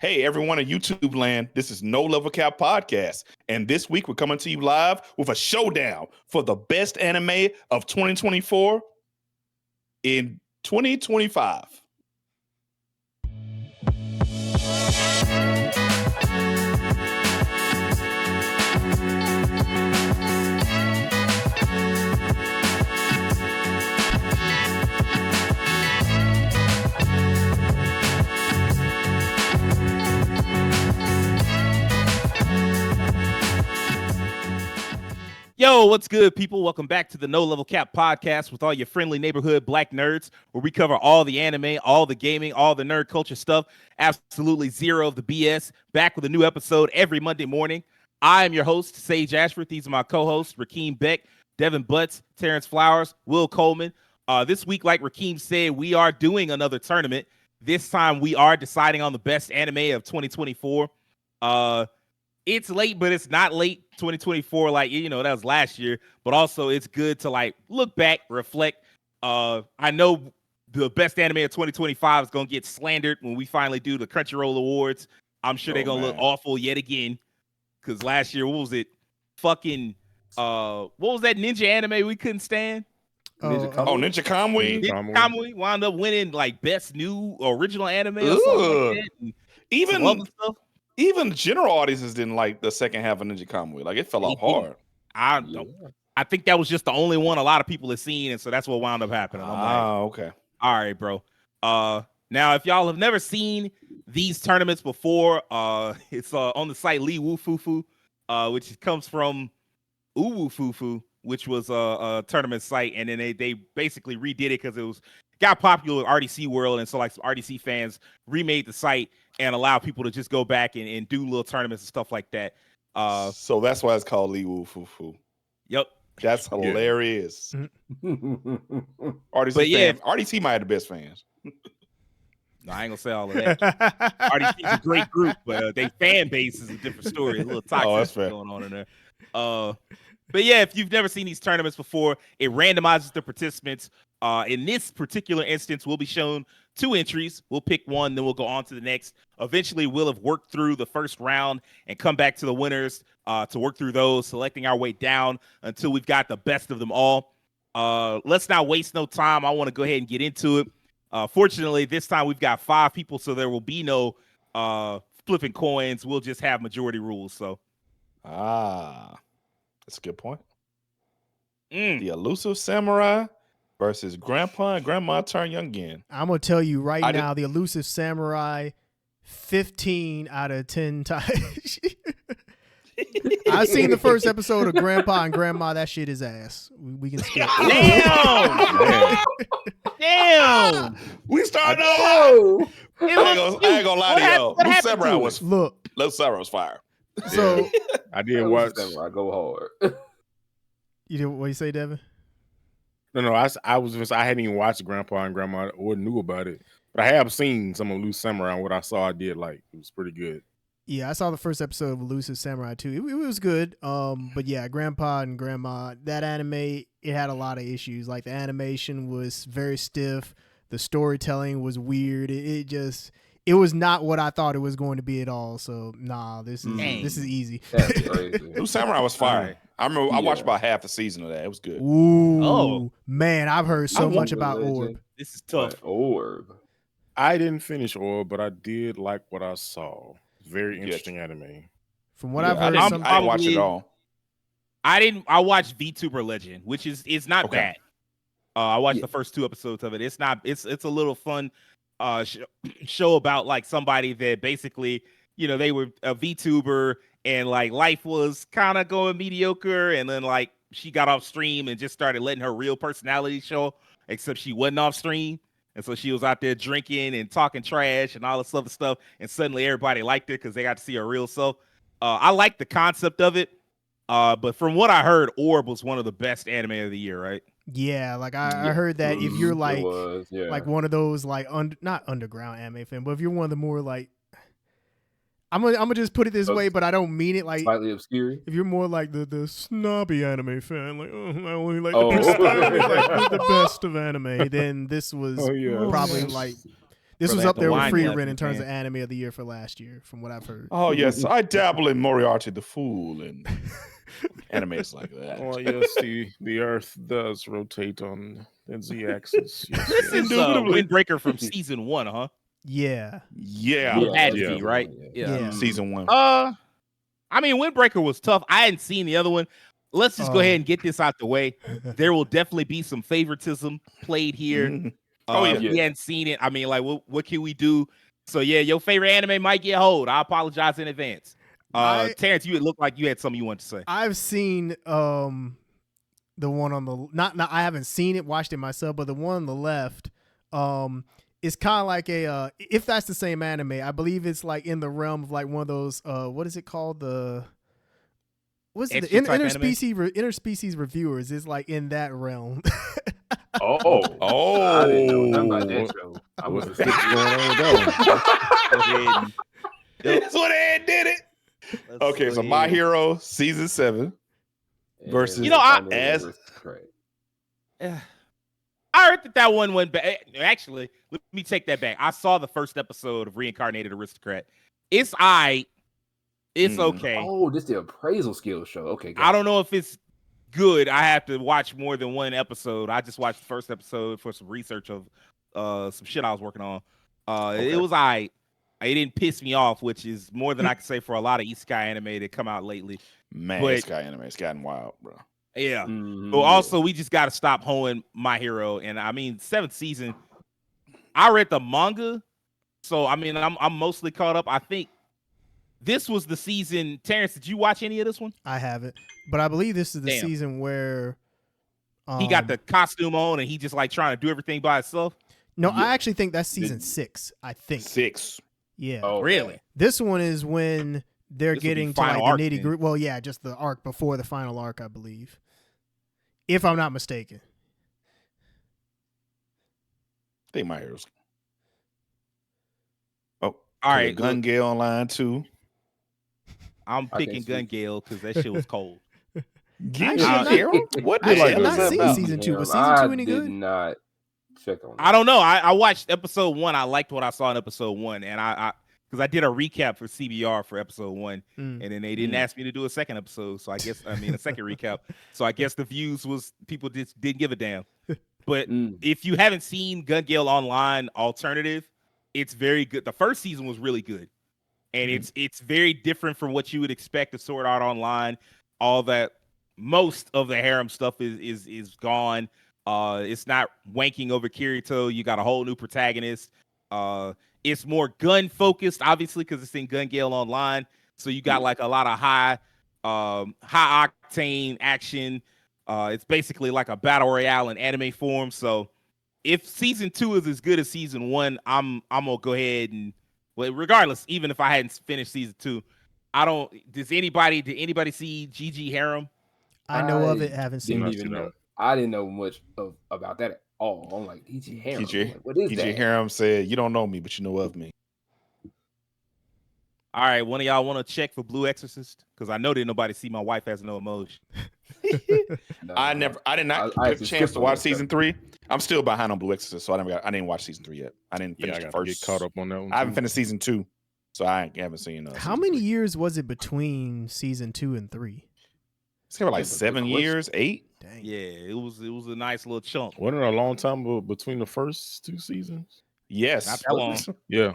Hey, everyone in YouTube land, this is No Level Cap Podcast. And this week we're coming to you live with a showdown for the best anime of 2024 in 2025. Yo, what's good, people? Welcome back to the No Level Cap Podcast with all your friendly neighborhood black nerds, where we cover all the anime, all the gaming, all the nerd culture stuff, absolutely zero of the BS. Back with a new episode every Monday morning. I am your host, Sage Ashford. These are my co-hosts, Rakeem Beck, Devin Butts, Terrence Flowers, Will Coleman. This week, like Rakeem said, we are doing another tournament. This time, we are deciding on the best anime of 2024. It's late, but it's not late 2024. Like, you know, that was last year, but also it's good to like look back, reflect. I know the best anime of 2025 is going to get slandered when we finally do the Crunchyroll Awards. I'm sure they're going to look awful yet again. Cause last year, what was it? Fucking, what was that ninja anime we couldn't stand? Ninja Kamui. Ninja Kamui wound up winning like best new original anime or something like that. Even general audiences didn't like the second half of Ninja Kamui. Like, it fell off hard. I think that was just the only one a lot of people have seen, and so that's what wound up happening. I'm like, okay. All right, bro. Now, if y'all have never seen these tournaments before, it's on the site Lee Woo Fufu, which comes from Uwu Fufu, which was a tournament site, and then they basically redid it because it got popular with RDC World, and so like some RDC fans remade the site and allow people to just go back and do little tournaments and stuff like that. So that's why it's called Lee Woo Fufu. Yep. That's hilarious. RDC might have the best fans. No, I ain't gonna say all of that. RDC's a great group, but they fan base is a different story. A little toxic going on in there. But yeah, if you've never seen these tournaments before, it randomizes the participants. In this particular instance, we'll be shown 2 entries. We'll pick one, then we'll go on to the next. Eventually, we'll have worked through the first round and come back to the winners to work through those, selecting our way down until we've got the best of them all. Let's not waste no time. I want to go ahead and get into it. Fortunately, this time we've got 5 people, so there will be no flipping coins. We'll just have majority rules. So, that's a good point. The Elusive Samurai versus Grandpa and Grandma Turn Young Again. I'm going to tell you right now, the Elusive Samurai, 15 out of 10 times. I've seen the first episode of Grandpa and Grandma. That shit is ass. We can skip. Damn! We started off. I ain't gonna lie to y'all. Elusive Samurai was fire. So I did watch Samurai go hard. You did what you say, Devin? No, I hadn't even watched Grandpa and Grandma or knew about it, but I have seen some of Elusive Samurai. And what I saw, I did like. It was pretty good. Yeah, I saw the first episode of Elusive Samurai too. It was good. But yeah, Grandpa and Grandma, that anime, it had a lot of issues. Like the animation was very stiff. The storytelling was weird. It was not what I thought it was going to be at all. So this is easy. That's crazy. Elusive Samurai was fire. I remember I watched about half a season of that. It was good. Ooh, man, I've heard so much about Orb. This is tough. Orb. I didn't finish Orb, but I did like what I saw. Very interesting anime. From what I've heard, I didn't watch it all. I watched VTuber Legend, which is not bad. I watched the first 2 episodes of it. It's not. It's a little fun show about like somebody that basically, you know, they were a VTuber and like life was kind of going mediocre, and then like she got off stream and just started letting her real personality show, except she wasn't off stream. And so she was out there drinking and talking trash and all this other stuff. And suddenly everybody liked her because they got to see her real self. I like the concept of it. But from what I heard, Orb was one of the best anime of the year, right? Yeah, like I heard that if you're like like one of those like not underground anime fan, but if you're one of the more like I'm gonna just put it this way, but I don't mean it like slightly obscure. If you're more like the snobby anime fan, like I only like the best, like, the best of anime, then this was probably like This was Brother up had there the with wine Free glass Rent in in his terms hand. of anime of the year for last year, from what I've heard. Oh yes, I dabble in Moriarty the Fool and animes like that. Oh yes, the Earth does rotate on the Z-axis. Yes, This yes. is Indubitably. Windbreaker from season 1, huh? Yeah. Yeah, Yeah, Had to yeah. be, right? Yeah. season 1. I mean, Windbreaker was tough. I hadn't seen the other one. Let's just go Oh. ahead and get this out the way. There will definitely be some favoritism played here. Mhm. Oh, yeah. If we hadn't seen it. I mean, like, what can we do? So yeah, your favorite anime might get hold. I apologize in advance. Terrence, you looked like you had something you wanted to say. I've seen the one on the not I haven't seen it, watched it myself, but the one on the left is kind of like a if that's the same anime, I believe it's like in the realm of like one of those what is it called, what's it, the Extra type interspecies reviewers is like in that realm. Oh, I didn't know nothing about Oh, that show. I What's was going on with that Go ahead and- that's what Ed did it. let's Okay, go so ahead. My Hero season 7. Versus- You know, as- I heard that one went back. Actually, let me take that back. I saw the first episode of Reincarnated Aristocrat. It's It's Mm. okay. Oh, this the appraisal skills show. Okay, I don't know if it's good. I have to watch more than one episode. I just watched the first episode for some research of some shit I was working on. Okay. It was It didn't piss me off, which is more than I can say for a lot of isekai anime that come out lately. Man, But- it's got anime. It's gotten wild, bro. Yeah. Mhm. But also, we just got to stop hoeing My Hero. And I mean, 7th season, I read the manga. So, I mean, I'm mostly caught up. I think this was the season. Terrence, did you watch any of this one? I haven't, but I believe this is the Damn. season where He got the costume on and he just like trying to do everything by himself. No, Yeah. I actually think that's season 6. I think. 6. Yeah. Oh, Really? This one is when they're This would be getting to like final the arc nitty then. gritty. Well, yeah, just the arc before the final arc, I believe, if I'm not mistaken. I think My Hero's. Oh, All right. Gun look, Gale Online 2. I'm I picking can't Gun speak. Gale because that shit was cold. Get Actually, your not- hero? What I the have hell not is seen that about? season 2. Was Damn, season 2 I any did good? not check on that. I don't know. I watched episode 1. I liked what I saw in episode 1, and I because I did a recap for CBR for episode 1, Mm. and then they didn't ask me to do a second episode. So I guess a second recap. So I guess the views was people just didn't give a damn. But Mm. if you haven't seen Gun Gale Online Alternative, it's very good. The first season was really good, and it's very different from what you would expect of Sword Art Online. All that, most of the harem stuff is gone. It's not wanking over Kirito. You got a whole new protagonist. It's more gun focused, obviously, because it's in Gun Gale Online. So you got like a lot of high octane action. It's basically like a battle royale in anime form. So if season 2 is as good as season 1, I'm gonna go ahead and, well, regardless, even if I hadn't finished season 2, did anybody see GG Harem? I know of it, I haven't seen Didn't it. even No. know. I didn't know much about that at all. I'm like, PG Harem. PG Like, what is PG that? Harem said, "You don't know me, but you know of me." All right, one of y'all want to check for Blue Exorcist? Because I know that nobody see my wife has no emotion. No, I did not I get a actually chance skipped to on watch that stuff. season 3. I'm still behind on Blue Exorcist, so I didn't watch season 3 yet. I didn't Yeah, finish I the got to get first. caught up on that one. I haven't too. finished season 2, so I haven't seen. How season many 3. years was it between season 2 and 3? It's gonna be like That's a good 7 question. years, 8. Dang. Yeah, it was a nice little chunk. Wasn't it a long time between the first 2 seasons? Yes, Not that long. Yeah.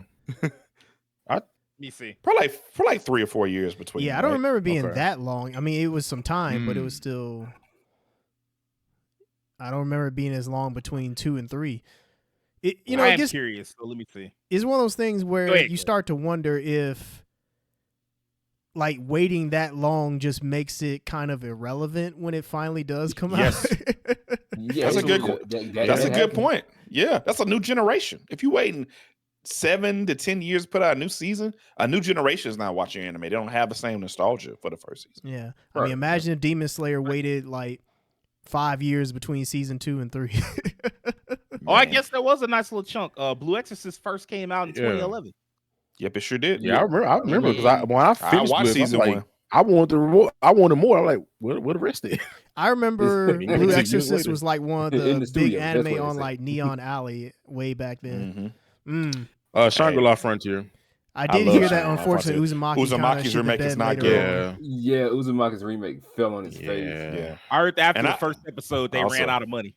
Let me see. Probably for like 3 or 4 years between. Yeah, I don't right? remember being Okay. that long. I mean, it was some time, but it was Hmm. still. I don't remember it being as long between 2 and 3. It, you know, I it am gets, curious, so let me see. it's one of those things where Go ahead, you Greg. start to wonder if, like, waiting that long just makes it kind of irrelevant when it finally does come Yes. out. Yeah, That's a good. That's a good happened. point. Yeah, that's a new generation. If you waiting 7 to 10 years to put out a new season, a new generation is not watching anime. They don't have the same nostalgia for the first season. Yeah, I Right. mean, imagine if Demon Slayer waited like 5 years between season 2 and 3. Oh, I Man. guess there was a nice little chunk. Blue Exorcist first came out in Yeah. 2011. Yep, it sure did. Yeah, I remember because when I I finished watched Bliss, season I'm like, 1. I wanted more. I'm like, what the rest of it? I remember Years Blue later. Exorcist was like one of In the the big studio, that's anime what on they like Neon Alley way back then. Mhm. Mm. Shangri-La Frontier. I did love hear that. Shangri-La Unfortunately, Frontier. Uzumaki's Uzumaki's remake is not good. Yeah, Uzumaki's remake fell on his face. Yeah. I heard after And the first episode they also- ran out of money.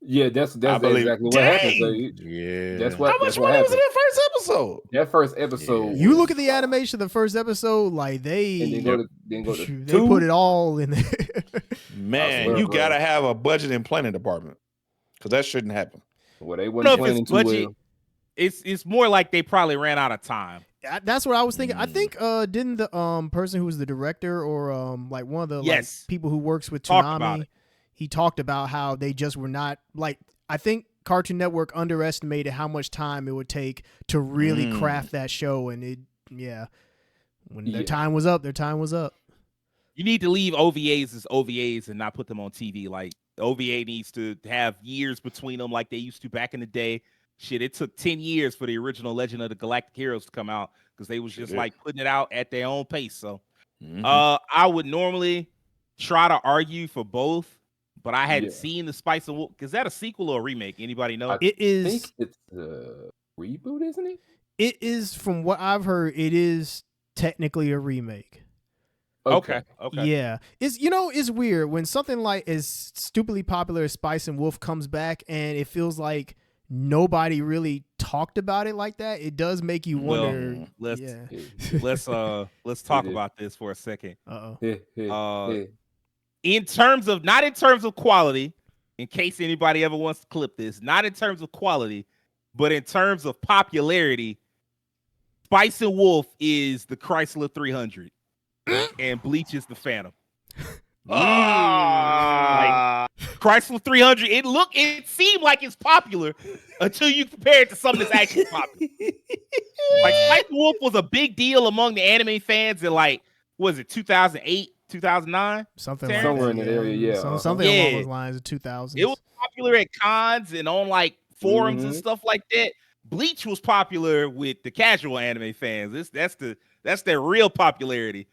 Yeah, that's I believe- exactly what happened. So Dang! Yeah. that's How what much that's what money was in happened. that first episode? That first episode. You was- look at the animation of the first episode, like and then go to they two. put it all in there. Man, swear, you bro. gotta have a budget and planning department because that shouldn't happen. Well, they I wasn't don't know if planning it's too budget. well. It's more like they probably ran out of time. That's what I was thinking. I think didn't the person who was the director or like one of the Yes. like, people who works with Talked about Toonami, it. he talked about how they just were not like. I think Cartoon Network underestimated how much time it would take to really craft that show, and when their Yeah. time was up, their time was up. You need to leave OVAs as OVAs and not put them on TV. Like OVA needs to have years between them, like they used to back in the day. Shit, it took 10 years for the original Legend of the Galactic Heroes to come out because they was just did. like putting it out at their own pace. So Mhm. I would normally try to argue for both, but I hadn't Yeah. seen the Spice and Wolf. Is that a sequel or a remake? Anybody know? It I is. think it's a reboot, isn't it? It is, from what I've heard, it is technically a remake. Okay. Yeah. It's weird when something like as stupidly popular as Spice and Wolf comes back and it feels like nobody really talked about it like that. It does make you Well, wonder. let's Yeah. let's talk It is. about this for a second. Uh-oh. Not in terms of quality, in case anybody ever wants to clip this, not in terms of quality, but in terms of popularity, Spice and Wolf is the Chrysler 300 and Bleach is the Phantom. Chrysler 300, it seemed like it's popular until you compare it to something that's actually popular. Like Spice and Wolf was a big deal among the anime fans in like, was it 2008, 2009? Something Somewhere like that, in that area, yeah. Something along Yeah. those lines of 2000s. It was popular at cons and on like forums and stuff like that. Bleach was popular with the casual anime fans. That's their real popularity.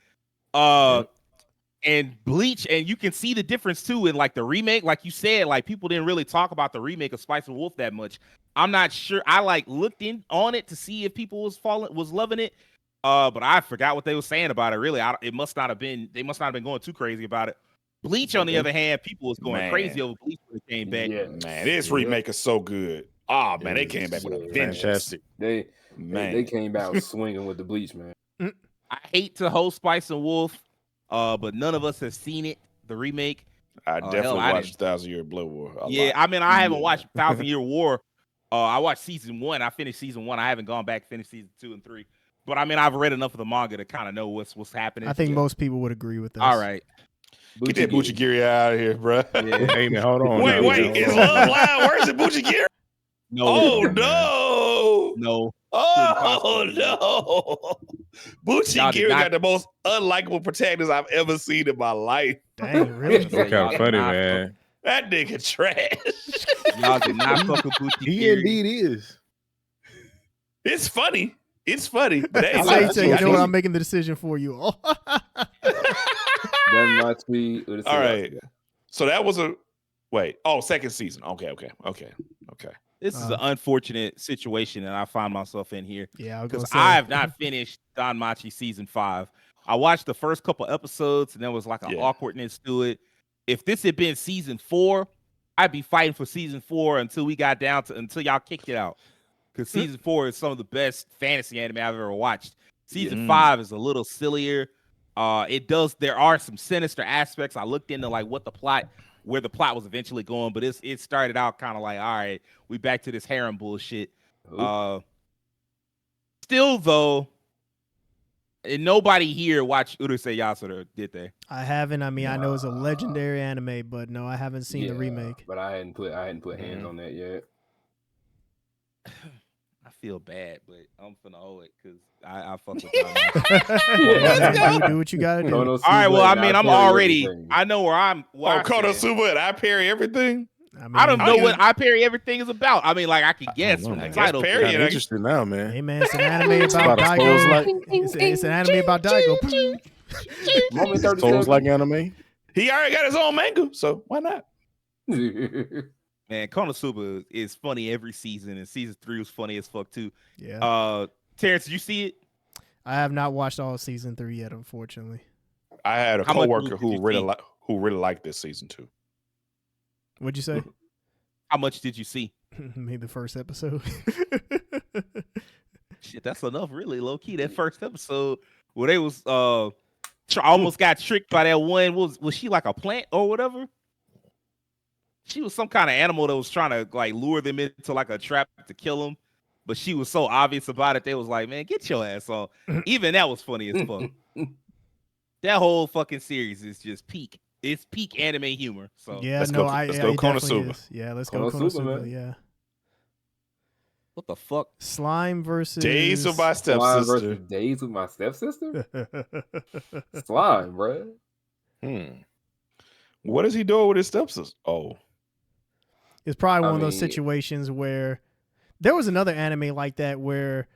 And Bleach, and you can see the difference too in like the remake. Like you said, like people didn't really talk about the remake of Spice and Wolf that much. I'm not sure. I like looked in on it to see if people was loving it. But I forgot what they were saying about it. Really, they must not have been going too crazy about it. Bleach, on the other hand, people was going Man. crazy over Bleach when it came back. Yeah, Man, this remake is so good. Oh man, they came back with a Yeah. vengeance. Fantastic. they Man, they came out swinging with the Bleach, man. I hate to host Spice and Wolf, but none of us have seen it. The remake. I hell, definitely I watched didn't. 1,000 Year Blood War. a Yeah, lot. I mean, I haven't Yeah. watched 1,000 Year War. I watched season 1. I finished season 1. I haven't gone back and finished season 2 and 3. But I mean, I've read enough of the manga to kind of know what's happening. I think Yeah. most people would agree with this. All right. Get that Buchigiri out of here, bro. Yeah. Hey man, hold on. Wait, is Love Live worse than Buchigiri? No. Oh no! No. Oh no! Y'all did Buchigiri not- got the most unlikable protagonist I've ever seen in my life. Dang, really? That's kind of funny, man. That nigga trash. Y'all did not fuck with Buchi He Kiri. indeed is. It's funny. It's funny. But that I ain't say, not- you know what? funny. I'm making the decision for you all. That's my tweet. All right. So that was second season. Okay. This is an unfortunate situation that I find myself in here Yeah, I was because gonna say. I have not finished Don Machi season 5. I watched the first couple episodes and there was like an Yeah. awkwardness to it. If this had been season 4, I'd be fighting for season 4 until y'all kicked it out. Because season 4 is some of the best fantasy anime I've ever watched. Season 5 is a little sillier. There are some sinister aspects. I looked into like where the plot was eventually going, but it started out kind of like, all right, we back to this harem bullshit. Still though, and nobody here watched Urusei Yatsura, did they? I haven't. I mean, I know it's a legendary anime, but no, I haven't seen the remake. But I hadn't put hands on that yet. I feel bad, but I'm finna owe it because I fuck with y'all. You do what you gotta do. Konosuba All right, well, I and mean, I'm parry already. everything. I know where I'm. Where I stand. Konosuba and I parry everything. I don't know I what I Parry Everything is about. I mean, like I could guess from the man. title. That's Parry, I'm and I- interested now, man. Hey man, it's an anime about about a Souls Daigo. like It's an anime about Daigo. Moment 37. Souls like anime. He already got his own manga, so why not? Man, Konosuba is funny every season, and season 3 was funny as fuck too. Yeah. Terrence, did you see it? I have not watched all season 3 yet, unfortunately. I had a How much coworker did you who really liked this season too. What'd you say? How much did you see? Maybe the first episode. Shit, that's enough, really, low key. That first episode where they was almost got tricked by that one. Was she like a plant or whatever? She was some kind of animal that was trying to like lure them into like a trap to kill them, but she was so obvious about it. They was like, "Man, get your ass on." Even that was funny as fuck. That whole fucking series is just peak. It's peak anime humor. So Yeah, let's no, go- I let's yeah, go it definitely Konosuba. is. Yeah, let's go Konosuba, Konosuba. man. Yeah. what the fuck? Slime versus Days of my Slime stepsister. versus Days with my stepsister. Slime, bro. What is he doing with his stepsister? Oh, It's probably I one of those mean- situations where there was another anime like that where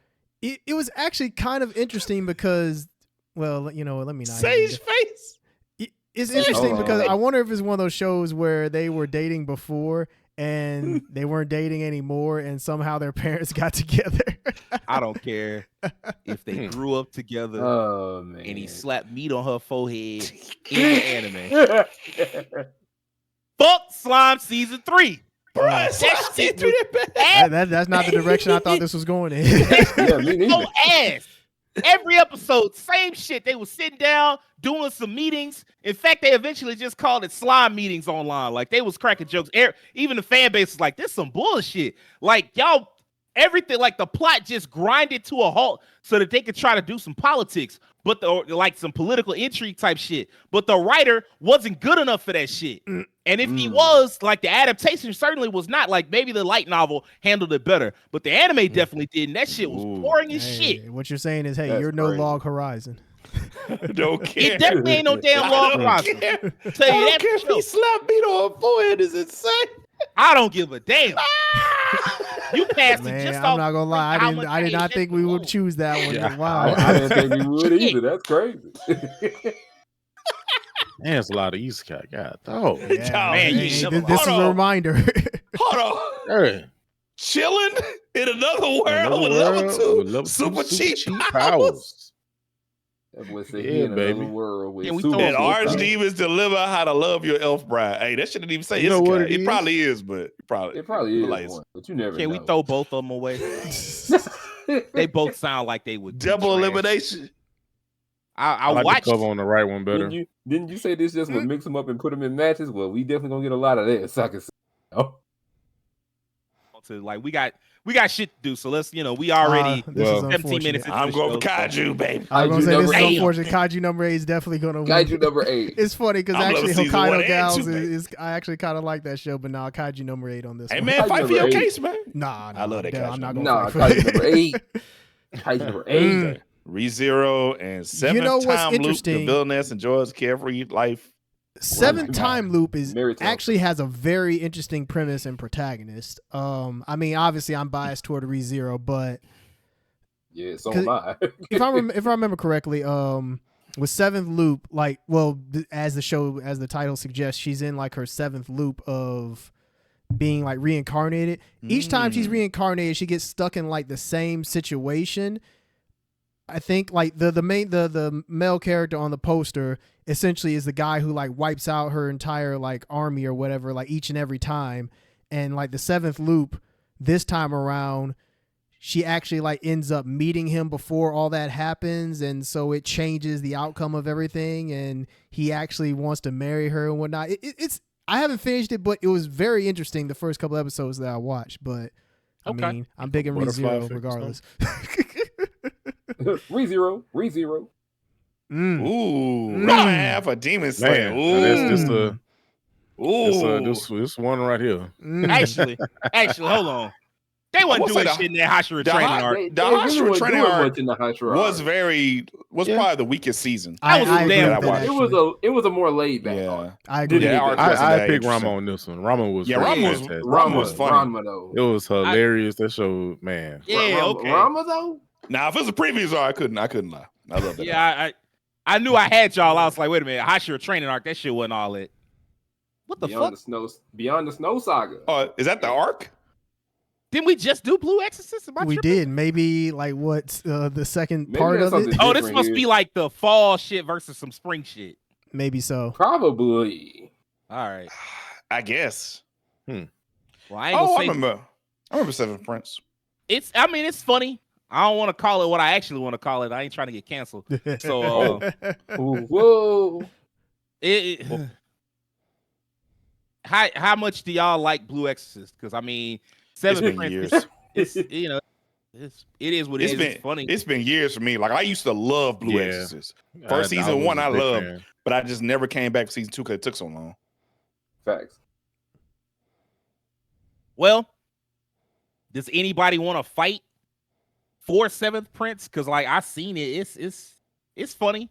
it was actually kind of interesting because, well, you know, let me not. Sage face. It's interesting Hold on. because I wonder if it's one of those shows where they were dating before and they weren't dating anymore, and somehow their parents got together. I don't care if they grew up together Oh man. and he slapped meat on her forehead in the anime. Fuck Slime season 3. Bruh, That shit was That's not the direction I thought this was going in. Yeah, me neither. so ass. Every episode, same shit. They were sitting down doing some meetings. In fact, they eventually just called it slime meetings online. Like they was cracking jokes. Even the fan base was like, "This some bullshit." Like y'all, everything like the plot just grinded to a halt so that they could try to do some politics, but like some political intrigue type shit. But the writer wasn't good enough for that shit. And if he was, like the adaptation certainly was not. Like maybe the light novel handled it better, but the anime definitely did. And that shit was Ooh. boring as Hey, shit. what you're saying is, hey, That's you're no crazy. log horizon. don't care. It definitely ain't no damn I log don't horizon. care. Tell you I don't that care for if he sure. slapped me on her forehead. Is insane. I don't give a damn. You passed it Man, just I'm off not gonna lie. how I much did hate not shit think we would alone. choose that one. Yeah. Wow. I didn't think we would either. That's crazy. Man, it's a lot of isekai. God, oh, Yeah, Man, you hey, should- this is hold a on. reminder. Hold on. hey, Chilling in another world another with level world two with level super cheap powers. powers. That boy said Yeah, he in another baby. world with Can we super throw And it cool Orange powers. Demons deliver how to love your elf bride. Hey, that shouldn't even say You know what isekai. it is? Probably is, but It probably is like, one, but you never Can know. we throw both of them away? They both sound like they would be double trash. elimination. I like watched the cover on the right one better. Didn't you say this just would mix them up and put them in matches? Well, we definitely gonna get a lot of that. So I can see. Oh, to like we got shit to do. So let's we already This well, is 17 unfortunate. minutes. into I'm the going show, for Kaiju, baby. I was gonna Kaiju say this number is 8. unfortunate. Kaiju number 8 is definitely gonna win. Kaiju number 8. It's funny because I'm loving actually season 1 Hokkaido and Gals 2, baby. is I actually kind of like that show, but nah, Kaiju number 8 on this Hey one. man, Kaiju fight for your number 8. case, man. Nah, I love that damn, Kaiju I'm not number gonna Nah, fight for Kaiju number it. 8. Kaiju number 8. Mm. ReZero and Seventh know what's Time Loop, the interesting? villainess enjoys carefree life. Seventh Right. Time Loop is Very tough. actually has a very interesting premise and protagonist. I mean, obviously I'm biased toward ReZero, but Yeah, so am I. if I remember correctly, with Seventh Loop, like, well, as the title suggests, she's in like her 7th loop of being like reincarnated. Each time she's reincarnated, she gets stuck in like the same situation. I think like the male character on the poster essentially is the guy who like wipes out her entire like army or whatever, like each and every time. And like the 7th loop this time around, she actually like ends up meeting him before all that happens, and so it changes the outcome of everything, and he actually wants to marry her and whatnot. It's I haven't finished it, but it was very interesting the first couple episodes that I watched. But I Okay. mean, I'm big in Butterfly ReZero effect or regardless. ReZero. Mm. Ooh, Mm. round and a half a Demon Slayer. Man, Ooh, that's just ooh. this one right here. Mm. Actually, hold on. They wasn't gonna doing say shit in that Hashira training arc. They The really Hashira wasn't training doing arc much in the Hashira was arc. probably the weakest season. I was a agree damn with that, watch. actually. It was a more laid back Yeah, arc. I agree. Yeah, Yeah, arc wasn't I that picked interesting. Rama on this one. Rama was Yeah, freaking Rama was- fantastic. Rama was funny. Ranma though. It was hilarious. That show, man. Yeah, Ranma- okay. Ranma though. Now, if it was a previous arc, I couldn't lie. I love that. Yeah, I knew I had y'all. I was like, wait a minute, Hashira training arc. That shit wasn't all it. What the Beyond fuck? the Snow, Beyond the Snow Saga. Oh, is that the arc? Didn't we just do Blue Exorcist? Am I We tripping? did. Maybe like what's the second Maybe part that's of it? something Oh, this different must here. be like the fall shit versus some spring shit. Maybe so. Probably. All right. I guess. Well, I ain't gonna Oh, say I remember Seven Prince. it's. I mean, it's funny. I don't want to call it what I actually want to call it. I ain't trying to get canceled. So Ooh, whoa. it how much do y'all like Blue Exorcist? Because I mean, It's Seven been Prince. years. It's it is what it is. It's funny. It's been years for me. Like I used to love Blue Yeah. Exorcist. First season was one, a I big loved. fan. But I just never came back for season 2 because it took so long. Facts. Well, does anybody want to fight for Seventh Prince? Because like I seen it. It's funny.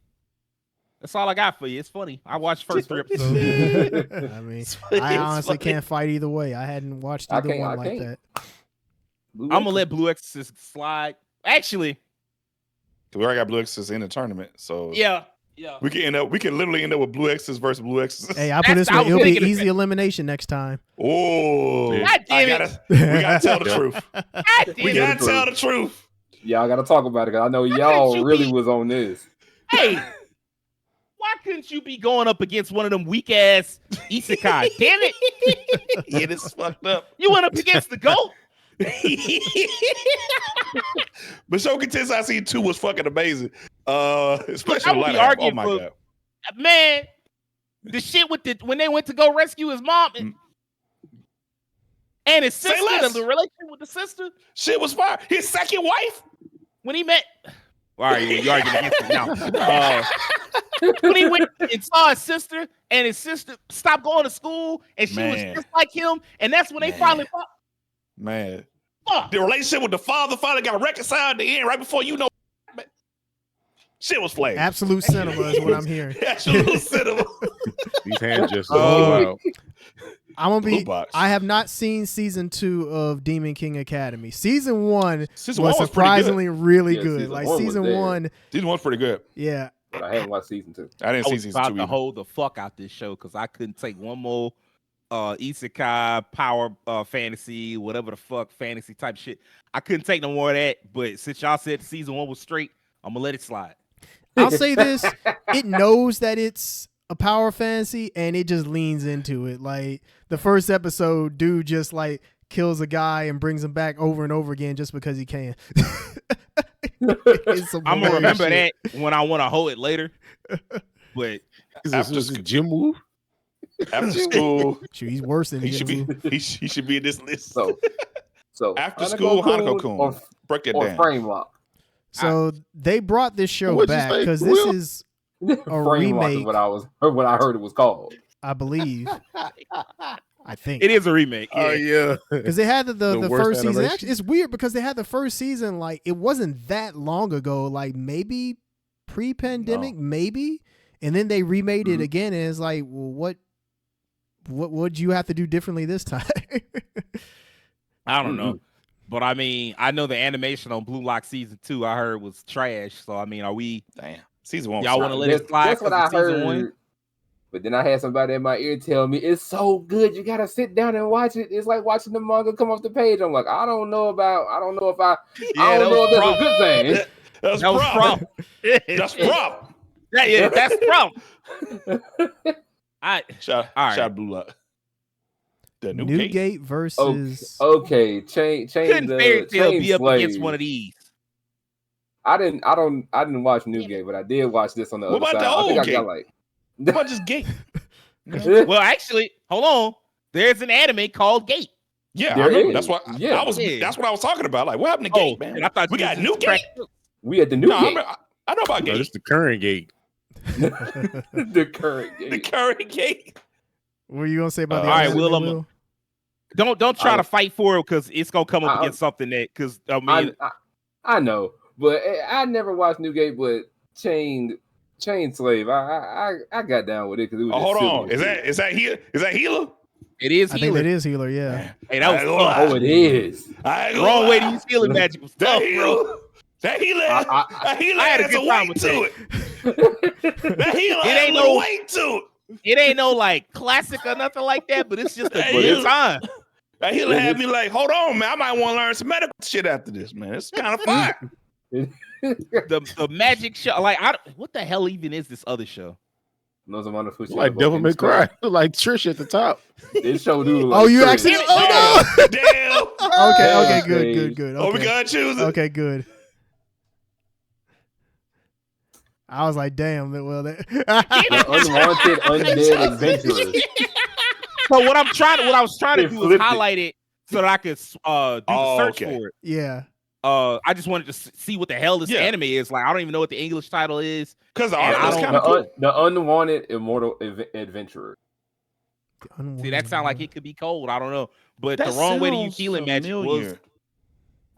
That's all I got for you. It's funny. I watched first 3 episodes. I mean, It's I honestly funny. can't fight either way. I hadn't watched I either can't- one I like can't. that. Blue I'm gonna let Blue Exorcist slide. Actually, We already got Blue Exorcist in the tournament, so yeah. we can literally end up with Blue Exorcist versus Blue Exorcist. Hey, I put it this I way: was it'll be thinking easy elimination next time. Oh, Yeah. God damn it. we gotta tell the truth. God We damn it. gotta tell the truth. Y'all got to talk about it because I know couldn't y'all you really be- was on this. Hey, why couldn't you be going up against one of them weak ass isekai? Damn it! Yeah, this is fucked up. You went up against the GOAT. But Shogun Tensei Season 2 was fucking amazing. Especially I the would be latter half. Oh arguing my for- god. Man, the shit with when they went to go rescue his mom and his Say sister, less. the relationship with the sister Shit was fire. His second wife. when he met. All right, you arguing against it now. When he went and saw his sister, and his sister stopped going to school, and she was Man. just like him, and that's when they Man. finally fought. Man. Fuck. The relationship with the father finally got reconciled at the end, right before you know. Shit was flamed. Absolute cinema is what I'm hearing. Absolute cinema. These hand gestures Oh. go out. I'm gonna Blue be. box. I have not seen season 2 of Demon King Academy. Season 1 Season was one was pretty good. surprisingly really Yeah, good. season Like one was season there. 1, Season one's pretty good. yeah. But I haven't watched season 2. I didn't I see was season about 2 to either. hold the fuck out this show because I couldn't take one more isekai power fantasy, whatever the fuck fantasy type shit. I couldn't take no more of that. But since y'all said season 1 was straight, I'm gonna let it slide. I'll say this: it knows that it's a power fantasy, and it just leans into it. Like the first episode, dude just like kills a guy and brings him back over and over again just because he can. It's some I'm gonna hilarious remember shit. that when I want to hold it later. But After Is this a gym move? After school, Shoot, he's worse than he should be Jinwoo. he should be in this list. So After school, Hanako-kun. or, Break that or down. Frame Lock. So they brought this show What'd you back say, because this Will? is, Frame Lock is remake. what I heard it was called. I believe, I think, it is a remake. Oh Yeah. yeah. because they had the The worst first season. animation? Actually, it's weird because they had the first season like it wasn't that long ago, like maybe pre-pandemic, maybe, and then they remade it Mhm. again, and it's like, well, what would you have to do differently this time? I don't know. But I mean, I know the animation on Blue Lock season 2 I heard was trash. So I mean, are we Damn. Season 1 was y'all fire. want to let it slide? That's what 'cause I of season heard. 1? But then I had somebody in my ear tell me it's so good. You gotta sit down and watch it. It's like watching the manga come off the page. I'm like, I don't know if I don't know if that's a good thing. That's That was prop. prop. That's prop. Yeah, that's prop. Shout All right. shout Blue Lock. The new gate. Newgate versus. Okay, chain Couldn't the Fairy Tail chain be up against slave. one of these? I didn't watch Newgate, but I did watch this on the What other about side. the I think old I got like What about just gate? Well, actually, hold on. There's an anime called Gate. Yeah, There I remember. is. That's what Yeah. that's what I was talking about. Like, what happened to Gate, man? and I thought We you got was new crack- Gate. we at the No, Newgate. I know about No, Gate. this the current gate. The current The Gate. current Gate. What are you gonna say about the All right, other Will, anime, I'm- Don't try I- to fight for it because it's gonna come up I- against something that because I mean I know, but I never watched Newgate, but Chain Slave. I got down with it because it was. Oh, just hold silly on. as shit. Is that Healer? it is I think healing. that is Healer. Yeah. Hey, that was I ain't gonna tough. lie. Oh, it is. I ain't gonna Wrong way to lie. use healing magic was That tough, bro. Healer. That Healer. That Healer I had a has good a time weight with to that. it. That Healer It has ain't a little no- weight to it. It ain't no like classic or nothing like that, but it's just a Hey, good time. He'll have me like, hold on, man. I might want to learn some medical shit after this, man. It's kind of fun. The magic show, like, what the hell even is this other show? Like Devil May Cry, like Trish at the top. This show do. Oh, you actually? Oh no! Damn. Okay, good. Okay. Oh, we gotta choose it. Okay, good. I was like, damn. Well, The unwanted undead adventurers. So what I was trying to do was flipped it. highlight it so that I could do the search for it. yeah. I just wanted to see what the hell this anime is. Like, I don't even know what the English title is. Because the And art I was don't- kind of cool. The unwanted immortal adventurer. See, that sounds like it could be cold. I don't know. But That the wrong way to use sounds healing magic was familiar. me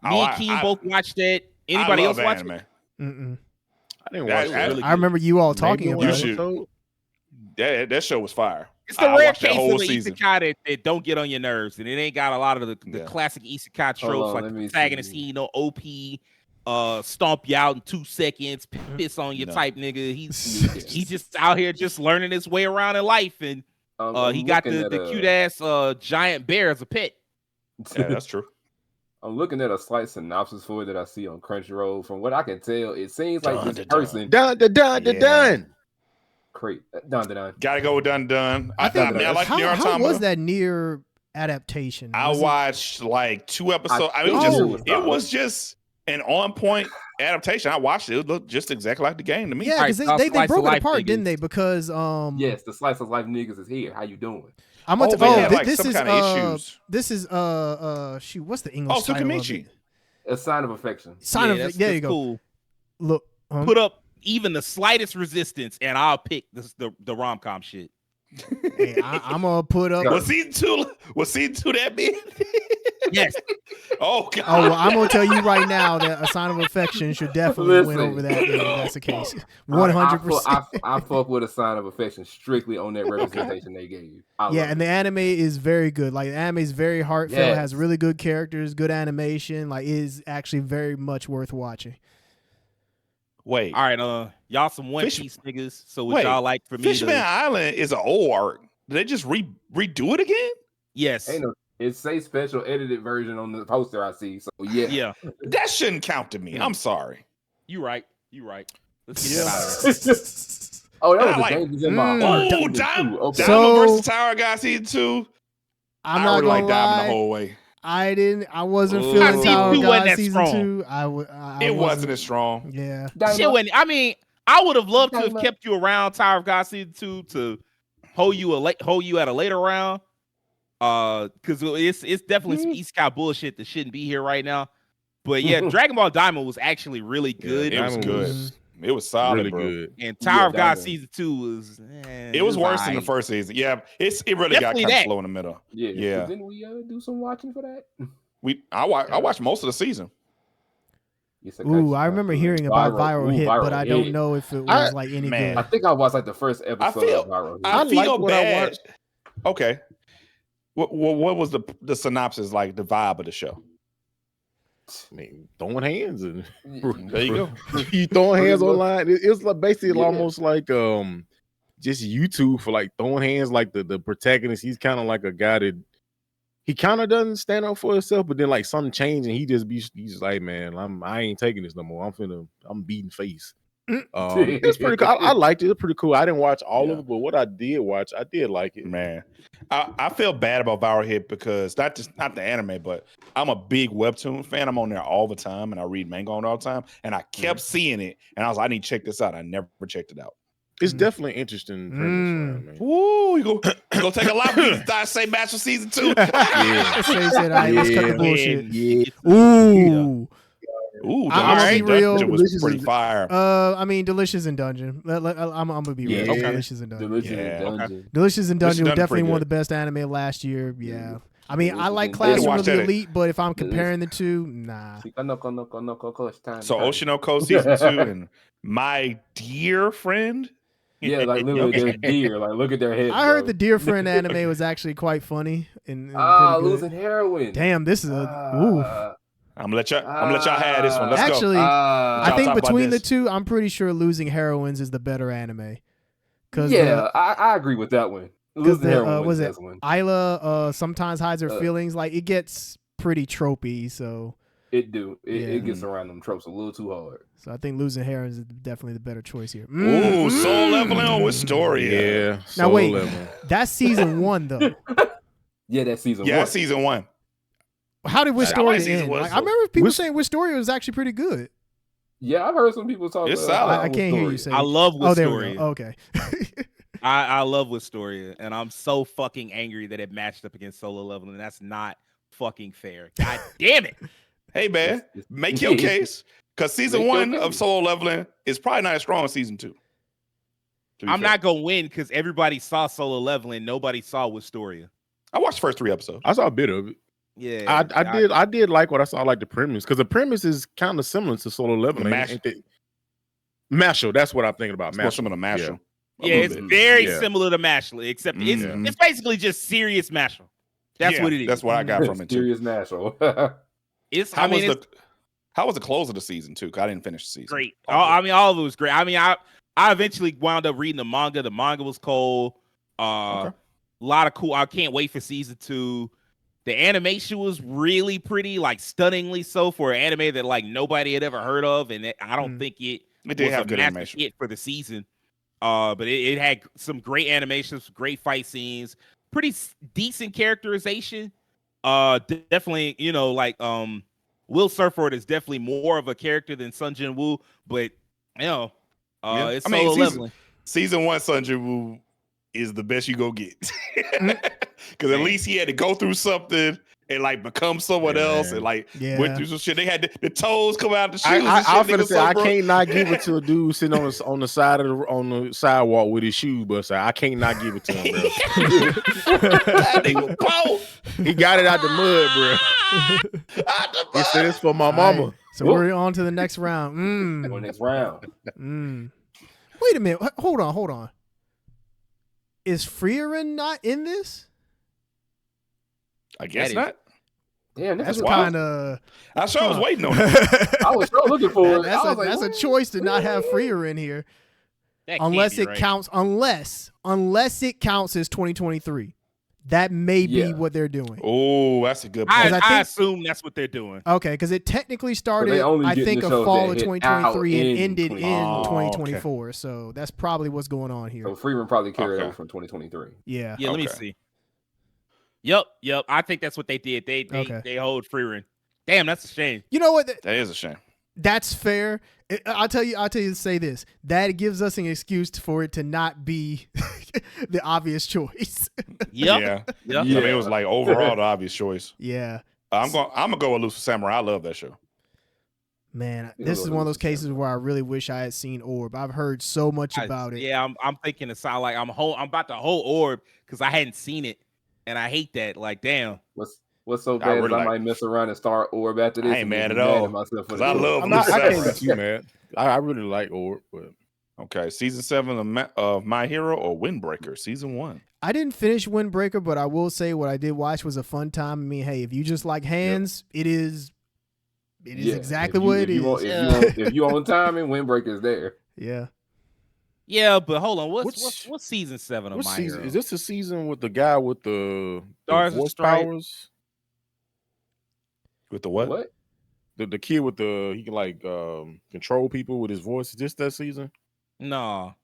Oh, and Keen both watched that. Anybody I else love watch anime. it? Mm-mm. I didn't That- watch that- it. I remember you all talking Maybe about You it. should. episode. That show was fire. It's the I rare watched that case whole of an season. isekai that don't get on your nerves, and it ain't got a lot of the Yeah. classic isekai tropes on, like let the me protagonist, see. he no OP, stomp you out in 2 seconds, piss on you No. type nigga. He's just out here just learning his way around in life, and he got the cute ass giant bear as a pet. Yeah, that's true. I'm looking at a slight synopsis for it that I see on Crunchyroll. From what I can tell, it seems like Dun, this dun, person. Dun. Yeah. Great. Dun. Gotta go with Dun. I think. I like how, Nier how Automata. was that near adaptation? I Was it- watched like 2 episodes. I I mean, think it was just an on point adaptation. I watched it. It looked just exactly like the game to me. Yeah, because Alright, they slice of broke it life apart, didn't niggas. they? Because Yes, the slice of life niggas is here. How you doing? I'm gonna. they had, like, this some is kind of issues. This is shoot. What's the English Oh, title of Tsukimichi. it? A sign of affection. Sign of. that's- There that's you go. Cool. Look. Put up even the slightest resistance, and I'll pick the rom com shit. Hey, I'm gonna put up. Was season 2 that big? Yes. Oh, God. Oh, well, I'm gonna tell you right now that A Sign of Affection should definitely win Listen. over that. If that's the case, 100%. I fuck with a sign of affection strictly on that representation they gave. I Yeah, love and the anime is very good. Like the anime is very heartfelt, Yes. has really good characters, good animation. Like it is actually very much worth watching. Wait. All right, y'all some One Fish- Piece niggas. So would Wait, y'all like for me Fishman to? Island is an old arc. Did they just redo it again? Yes. Ain't no, it's a special edited version on the poster I see. So yeah, Yeah. That shouldn't count to me. I'm sorry. You right. Let's get that out of there. Oh, that I was the like- Dangers in my Mm. heart. Oh, season Diamond two. Okay. So- versus Tower Guy season 2. I'm I not really gonna like Diamond the lie. whole way. I wasn't Ooh. feeling Season Tower two wasn't God that season strong. 2. It wasn't as strong. Yeah. Shit, when I mean, I would have loved to have Diamond. kept you around Tower of God season 2 to hold you at a later round. Because it's definitely some Isekai bullshit that shouldn't be here right now. But yeah, Dragon Ball Diamond was actually really good. it was Diamond good. was- It was solid, Really bro. good. And Tower of God Diamond. season 2 was It was worse than the alright. first season. Yeah, it really Definitely got kind of that. slow in the middle. Yeah. Yeah. So didn't we do some watching for that? I watched most of the season. Yes, Ooh, I remember hearing about Viral Hit, but I don't Hit. know if it was like any man. I good. think I watched like the first episode feel- of Viral Hit. I like feel what I bad. watched. Okay. What was the synopsis like? The vibe of the show? I mean, throwing hands and There you go. you throwing hands Pretty much. online. It's like basically Yeah. almost like just YouTube for like throwing hands. Like the protagonist, he's kind of like a guy that he kind of doesn't stand up for himself, but then like something changed and he's just like, man, I ain't taking this no more. I'm beating face. It's pretty cool. I liked it. It's pretty cool. I didn't watch all Yeah. of it, but what I did watch, I did like it. Man, I feel bad about Viral Hit because not the anime, but I'm a big webtoon fan. I'm on there all the time, and I read manga on it all the time. And I kept seeing it, and I was like, I need to check this out. I never checked it out. It's Mm. definitely interesting. Premise, man. Woo, you go take a lot of these Thigh Say Match for season 2. Yeah. So he said, all right, let's cut the Yeah. bullshit. Yeah. Ooh. Ooh, I'm Delicious gonna be real. Dungeon was Delicious pretty is- fire. I mean, Delicious in Dungeon. I'm gonna be real. Yeah. Okay. Delicious in Dungeon. Delicious Yeah, in okay. Dungeon. Delicious in Dungeon was Dungeon definitely pretty one of good. the best anime last year. Yeah. I mean, I Delicious like in Classroom Dungeon. of the Watch that. Elite, but if I'm comparing the two, nah. So Oshinoko season 2 and My Dear Friend. Yeah, like literally they're deer. Like look at their head. I heard the Dear Friend anime was actually quite funny and pretty good. losing heroin. Damn, this is a ooh. I'm gonna let y'all have this one. Let's Actually, go. I Y'all think talk about between the this. two, I'm pretty sure Losing Heroines is the better anime. Because Yeah, I agree with that one. because Losing Heron was was it this one. Isla sometimes hides her Uh, feelings. Like it gets pretty tropey. So It do. It Yeah. gets around them tropes a little too hard. I think losing Heron is definitely the better choice here. Ooh, soul leveling on Wistoria. Yeah. Now Soul wait, level. that's season 1 though. Yeah, that's season Yeah, one. season 1. How did I like Wistoria season end? one, Like, I so- remember people saying Wistoria was actually pretty good. Yeah, I've heard some people talk It's about solid. I can't hear you say. I love Oh, there we Wistoria. go. Okay. I love Wistoria, and I'm so fucking angry that it matched up against Solo Leveling. That's not fucking fair. God damn it. Hey, man, It's- make your case. Because season Make your 1 of case. solo leveling is probably not as strong as season 2. to be I'm fair. not gonna win because everybody saw Solo Leveling. Nobody saw Wistoria. I watched the first 3 episodes. I saw a bit of it. Yeah, I did like what I saw, like the premise, because the premise is kind of similar to Solo Leveling. Mash- Ain't they? Mashal, that's what I'm thinking about. It's more Mashal. similar to Mashal. Yeah, it's very Yeah. similar to Mashal, except Mhm. it's basically just serious Mashal. That's Yeah, what it is. That's what I got from it too. Serious National. It's How was it's how was the close of the season too? 'Cause I didn't finish the season. great. Oh, I mean, all of it was great. I mean, I eventually wound up reading the manga. The manga was cold. Okay. A lot of cool. I can't wait for season 2. The animation was really pretty, like stunningly so for an anime that like nobody had ever heard of, and I don't think it It did was have a good massive animation. hit for the season. But it had some great animations, great fight scenes, pretty decent characterization. Definitely, like Will Surford is definitely more of a character than Sun Jin Woo, but Yeah. it's I mean, Solo Leveling. Season 1 Sun Jin Woo is the best you go get. Because at Man. least he had to go through something and like become someone else and like Yeah. went through some shit. They had the toes come out the shoes. I and shit. finna Nigga say so I broke. can't not give it to a dude sitting on the side of on the sidewalk with his shoe bust out. I can't not give it to him, bro. That nigga both. He got it out the mud, bro. Out the He said mud. it's for my All mama. right, so we're on to the next round. For next round. Wait a minute. Hold on. Is Frieren not in this? I guess That is- not. Damn, That's wild. kind of. I sure was waiting on it. I was so looking for it. That's I was like, a what? choice to not have Frieren here, That can't unless be it right. counts. Unless it counts as 2023. That may be Yeah. what they're doing. Oh, that's a good I, point. I I think- assume that's what they're doing. Okay, because it technically started, only I getting think, the of shows fall that of hit out 2023 and in ended in 2024. 2024. So that's probably what's going on here. So Freeman probably carried Okay. over from 2023. Yeah. Yeah, let me Okay. see. Yep. I think that's what they did. They hold Freerin. Damn, that's a shame. You know what? That is a shame. That's fair. I'll tell you to say this. That gives us an excuse for it to not be the obvious choice. Yep. Yeah. Yep. I mean, it was like overall the obvious choice. Yeah. I'm gonna go with Lucifer Samurai. I love that show. Man, Yeah, this is one of those Lucifer cases where I really wish I had seen Orb. I've heard so much about it. Yeah, I'm thinking it sound like I'm about to hold Orb because I hadn't seen it, and I hate that. Like, damn. What's so I bad really is I like- might mess around and start Orb after this. I ain't and mad be at all, at myself for 'cause the I Orb. love I Lucifer. can't be too mad. I really like Orb, but Okay, season 7 of My Hero or Windbreaker, season 1. I didn't finish Windbreaker, but I will say what I did watch was a fun time. I mean, hey, if you just like hands, it is Yeah, exactly if you- what if it you is. want- if you on timing, Windbreaker's there. Yeah. Yeah, but hold on. What's- What's season 7 of what My season Hero? is this? The season with the guy with the Stars and voice Stripes? powers? With the what? What? The kid with the he can like control people with his voice. Is this that season? No,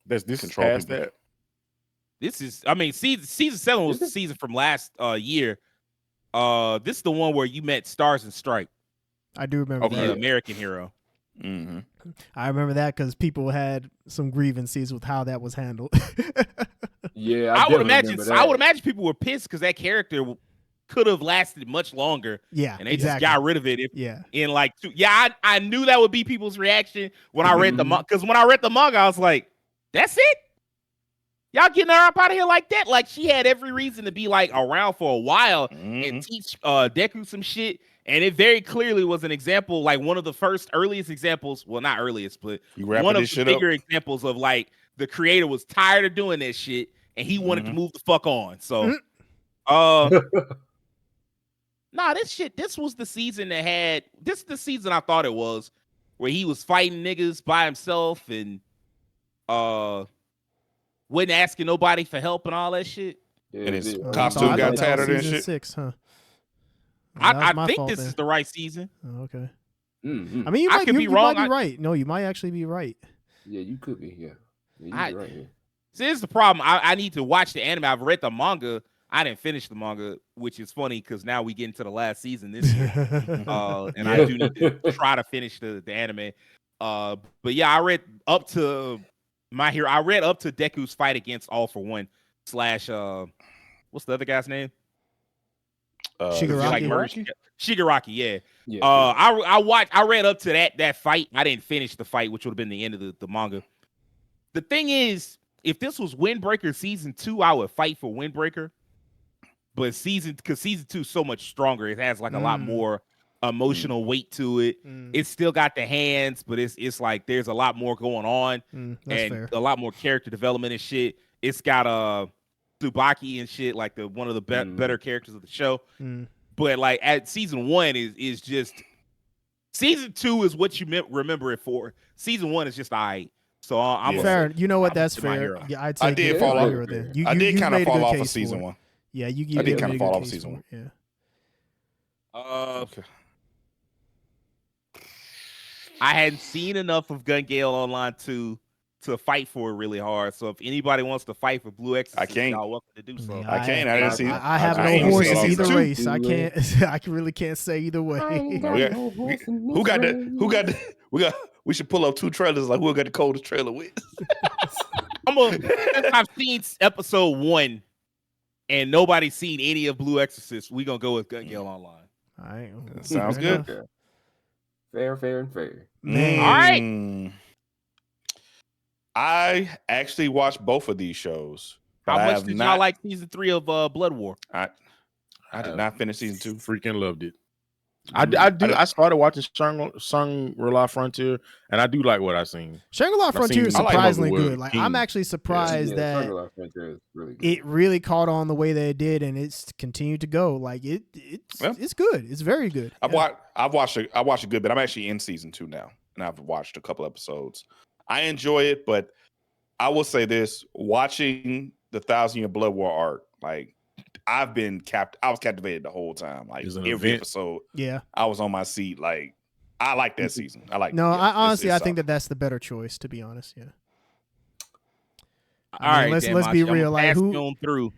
This is Control past people. that. this is. I mean, season 7 was the season from last year. This is the one where you met Stars and Stripe, I do remember Okay. the that. American hero. Mm-hmm. I remember that because people had some grievances with how that was handled. Yeah, I would definitely imagine. remember I that. would imagine people were pissed because that character could have lasted much longer, Yeah. and they exactly. just got rid of it. Yeah. In like two. Yeah, I knew that would be people's reaction when I read the manga. Because when I read the manga, I was like, "That's it? Y'all getting her up out of here like that?" Like she had every reason to be like around for a while and teach Deku some shit. And it very clearly was an example, like one of the earliest examples. Well, not earliest, but You wrapping one of this the shit bigger up? examples of like the creator was tired of doing that shit and he wanted to move the fuck on. So, nah, this was the season that had this is the season I thought it was, where he was fighting niggas by himself and wasn't asking nobody for help and all that shit. Yeah, And his yeah. costume I got thought that was tattered and season shit. 6, huh? That was I my think fault this then. is the right season. Oh, okay. Mhm. I mean, I could be wrong. might be right. No, you might actually be right. Yeah, you could be. Yeah, I- you're right here. See, this is the problem. I need to watch the anime. I've read the manga. I didn't finish the manga, which is funny because now we get into the last season this year. And I do need to try to finish the anime. But yeah, I read up to My Hero. I read up to Deku's fight against All for One / what's the other guy's name? Shigaraki? Shigaraki, yeah. Yeah. I read up to that fight. I didn't finish the fight, which would have been the end of the manga. The thing is, if this was Windbreaker season 2, I would fight for Windbreaker. But season 2 is so much stronger. It has like a lot more emotional weight to it. It's still got the hands, but it's like there's a lot more going on That's and fair. a lot more character development and shit. It's got Tsubaki and shit, like one of the better characters of the show. But like at season 1 is just season 2 is what you remember it for. Season 1 is just alright. So I'm fair. You know what? That's My fair. Hero. Yeah, I'd I say did give fall My off. Hero then. I did kind of made a fall good off case of for season it. 1. Yeah, you I did made kind a of fall good off of case season for 1. it, Yeah. Okay. I hadn't seen enough of Gun Gale Online to fight for it really hard. So if anybody wants to fight for Blue Exorcist, I can't. y'all welcome to do so. Yeah, I can't. I didn't see. I have I ain't no horse seen in it either season race. I two. can't. I really can't say either way. Who got the? We should pull up 2 trailers. Like who got the coldest trailer with? Since I've seen episode 1 and nobody's seen any of Blue Exorcist, we're gonna go with Gun Gale Online. All right. Sounds Fair good. enough. Fair and fair. Man. All right. Mm. I actually watched both of these shows. but How I much have did not- y'all like season 3 of Blood War? I did not finish season 2. Freaking loved it. I started watching Shangri-La Frontier, and I do like what I've seen. Shangri-La Frontier is I like surprisingly Marvel good. Like King. I'm actually surprised Yeah, that Shangri-La Frontier is really good. it really caught on the way that it did, and it's continued to go. Like it's good. It's very good. I've watched it good, but I'm actually in season 2 now, and I've watched a couple episodes. I enjoy it, but I will say this: watching the 1,000-Year Blood War arc, like I was captivated the whole time. Like It's an every event. episode, Yeah. I was on my seat. Like I like that season. I like. No, yeah, I honestly I it's think solid. that's the better choice. To be honest, yeah. All right, let's Dan be Machi, I'm real. gonna Like pass who? you on through